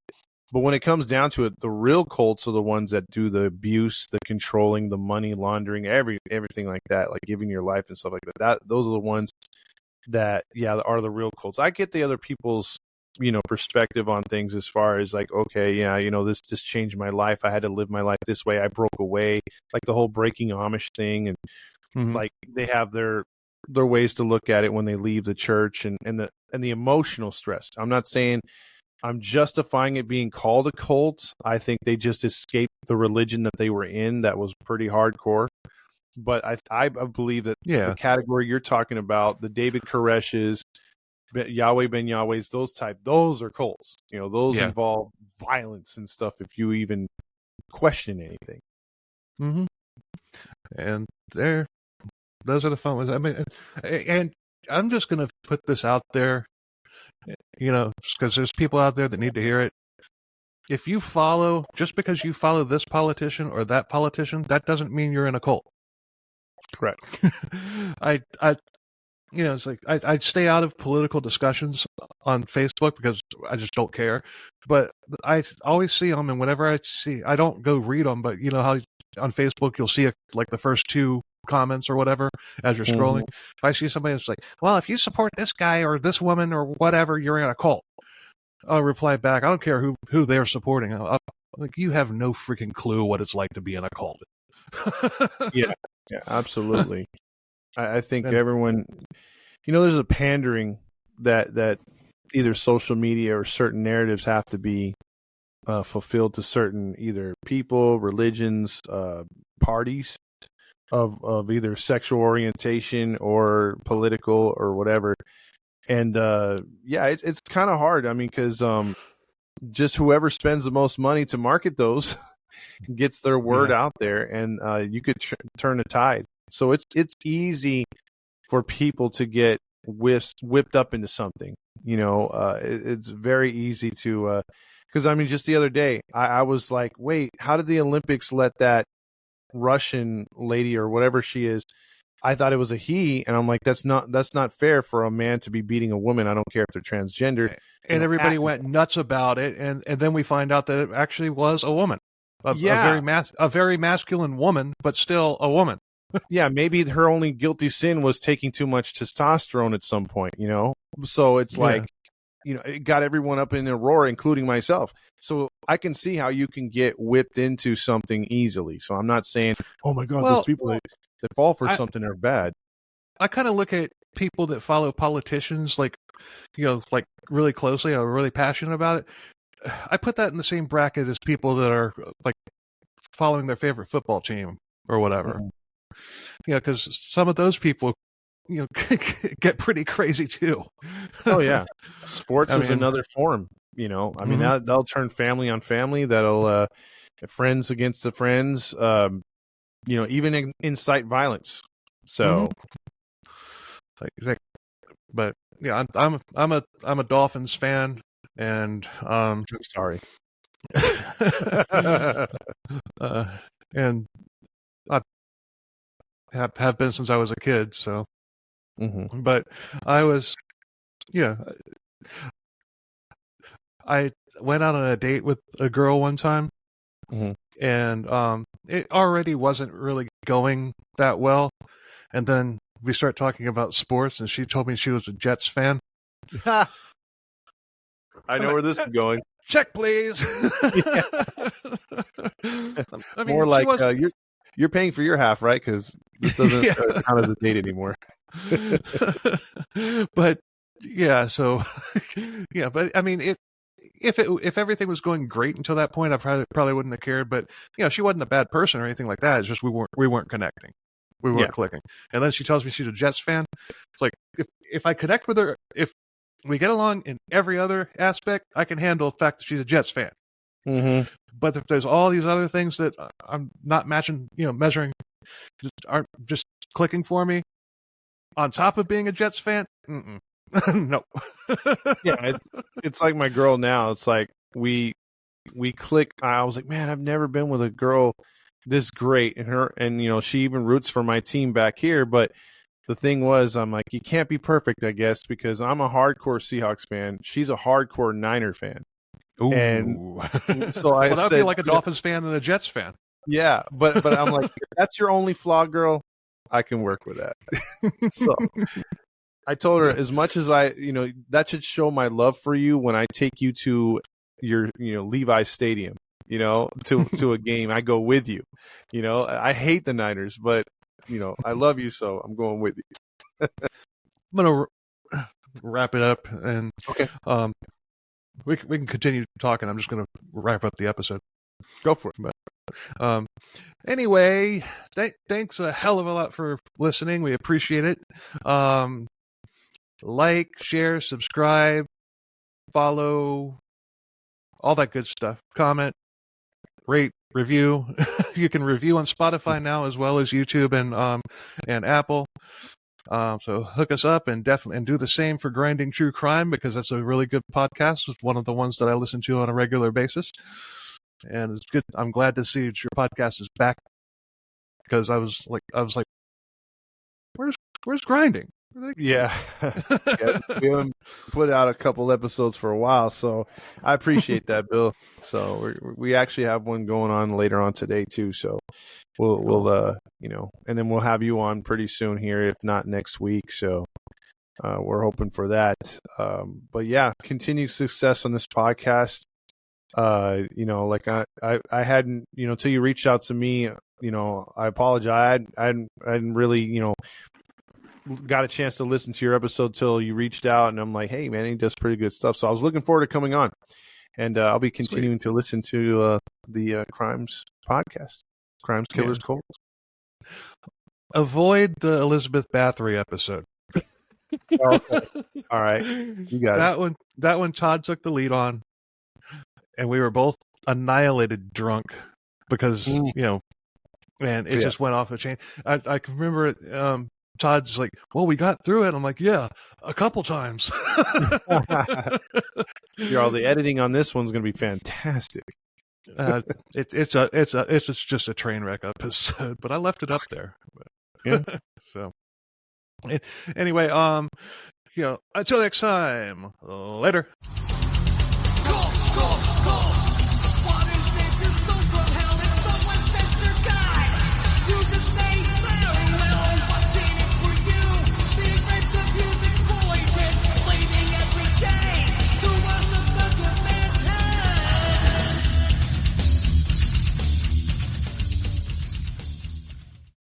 But when it comes down to it, the real cults are the ones that do the abuse, the controlling, the money laundering, everything like that, like giving your life and stuff like that. Those are the ones that, are the real cults. I get the other people's, perspective on things, as far as like, okay, this changed my life. I had to live my life this way. I broke away, like the whole breaking Amish thing, and like they have their ways to look at it when they leave the church, and the emotional stress. I'm not saying I'm justifying it being called a cult. I think they just escaped the religion that they were in that was pretty hardcore. But I believe that the category you're talking about, the David Koresh's, Yahweh Ben Yahweh's, those are cults. You know, those involve violence and stuff if you even question anything. Mm-hmm. And those are the fun ones. I mean, and I'm just going to put this out there, you know, because there's people out there that need to hear it. If you follow, just because you follow this politician or that politician, that doesn't mean you're in a cult. Correct. You know, it's like I stay out of political discussions on Facebook because I just don't care. But I always see them, and whenever I don't go read them. But you know how on Facebook you'll see like the first two comments or whatever as you're scrolling. If I see somebody that's like, "Well, if you support this guy or this woman or whatever, you're in a cult," I'll reply back, "I don't care who they're supporting. Like, you have no freaking clue what it's like to be in a cult." Yeah, absolutely. I think everyone, you know, there's a pandering that either social media or certain narratives have to be fulfilled to certain either people, religions, parties of either sexual orientation or political or whatever. And it's kind of hard. I mean, because just whoever spends the most money to market those gets their word out there, and you could turn a tide. So it's easy for people to get whipped up into something. You know, it's very easy to because I mean, just the other day, I was like, wait, how did the Olympics let that Russian lady or whatever she is? I thought it was a he, and I'm like, that's not fair for a man to be beating a woman. I don't care if they're transgender. And everybody went nuts about it, and then we find out that it actually was a woman, a very masculine woman, but still a woman. Yeah, maybe her only guilty sin was taking too much testosterone at some point, you know? So it's like, you know, it got everyone up in a roar, including myself. So I can see how you can get whipped into something easily. So I'm not saying, oh my God, those people that fall for something are bad. I kind of look at people that follow politicians, like, you know, like really closely, are really passionate about it. I put that in the same bracket as people that are like following their favorite football team or whatever. You know, because some of those people, you know, get pretty crazy too. Oh yeah, sports is another form. You know, I mean, they'll turn family on family. That'll friends against the friends. You know, even incite violence. So, but yeah, I'm a Dolphins fan, and I'm sorry. And I have been since I was a kid. So, but I was, I went out on a date with a girl one time, and it already wasn't really going that well, and then we start talking about sports, and she told me she was a Jets fan. I know where this is going. Check, please. I mean, more like you're paying for your half, right? Because this doesn't count as a date anymore. But yeah, so yeah, but I mean, if everything was going great until that point, I probably wouldn't have cared. But you know, she wasn't a bad person or anything like that. It's just we weren't connecting, we weren't clicking. And then she tells me she's a Jets fan. It's like if I connect with her, if we get along in every other aspect, I can handle the fact that she's a Jets fan. But if there's all these other things that I'm not measuring, aren't just clicking for me, on top of being a Jets fan, no. Yeah, it's like my girl now. It's like we click. I was like, man, I've never been with a girl this great, and you know, she even roots for my team back here. But the thing was, I'm like, you can't be perfect, I guess, because I'm a hardcore Seahawks fan. She's a hardcore Niner fan. Ooh. And so I that would be like a Dolphins fan and a Jets fan. Yeah, but I'm like, if that's your only flaw, girl, I can work with that. So I told her, as much as that should show my love for you when I take you to your, Levi Stadium, to a game. I go with you. I hate the Niners, but I love you, so I'm going with you. I'm gonna wrap it up, and okay. we can continue talking. I'm just going to wrap up the episode. Go for it. But, anyway, thanks a hell of a lot for listening. We appreciate it. Like, share, subscribe, follow, all that good stuff. Comment, rate, review. You can review on Spotify now as well as YouTube and Apple. So hook us up and do the same for Grinding True Crime, because that's a really good podcast. It's one of the ones that I listen to on a regular basis. And it's good. I'm glad to see that your podcast is back, because I was like, where's Grinding? Yeah. We haven't put out a couple episodes for a while, so I appreciate that, Bill. So we actually have one going on later on today too. So we'll and then we'll have you on pretty soon here, if not next week. So we're hoping for that. But yeah, continued success on this podcast. Like I hadn't, till you reached out to me, I apologize. I hadn't really, got a chance to listen to your episode till you reached out, and I'm like, hey man, he does pretty good stuff. So I was looking forward to coming on, and I'll be continuing to listen to the Crimes podcast, Crimes, Killers, Colds. Avoid the Elizabeth Bathory episode. Okay. All right, you got it. That one Todd took the lead on, and we were both annihilated drunk because man, it just went off the chain. I can remember it. Todd's like, well, we got through it. I'm like, yeah, a couple times. The editing on this one's going to be fantastic. It's just a train wreck episode, but I left it up there. Yeah. So anyway, until next time, later.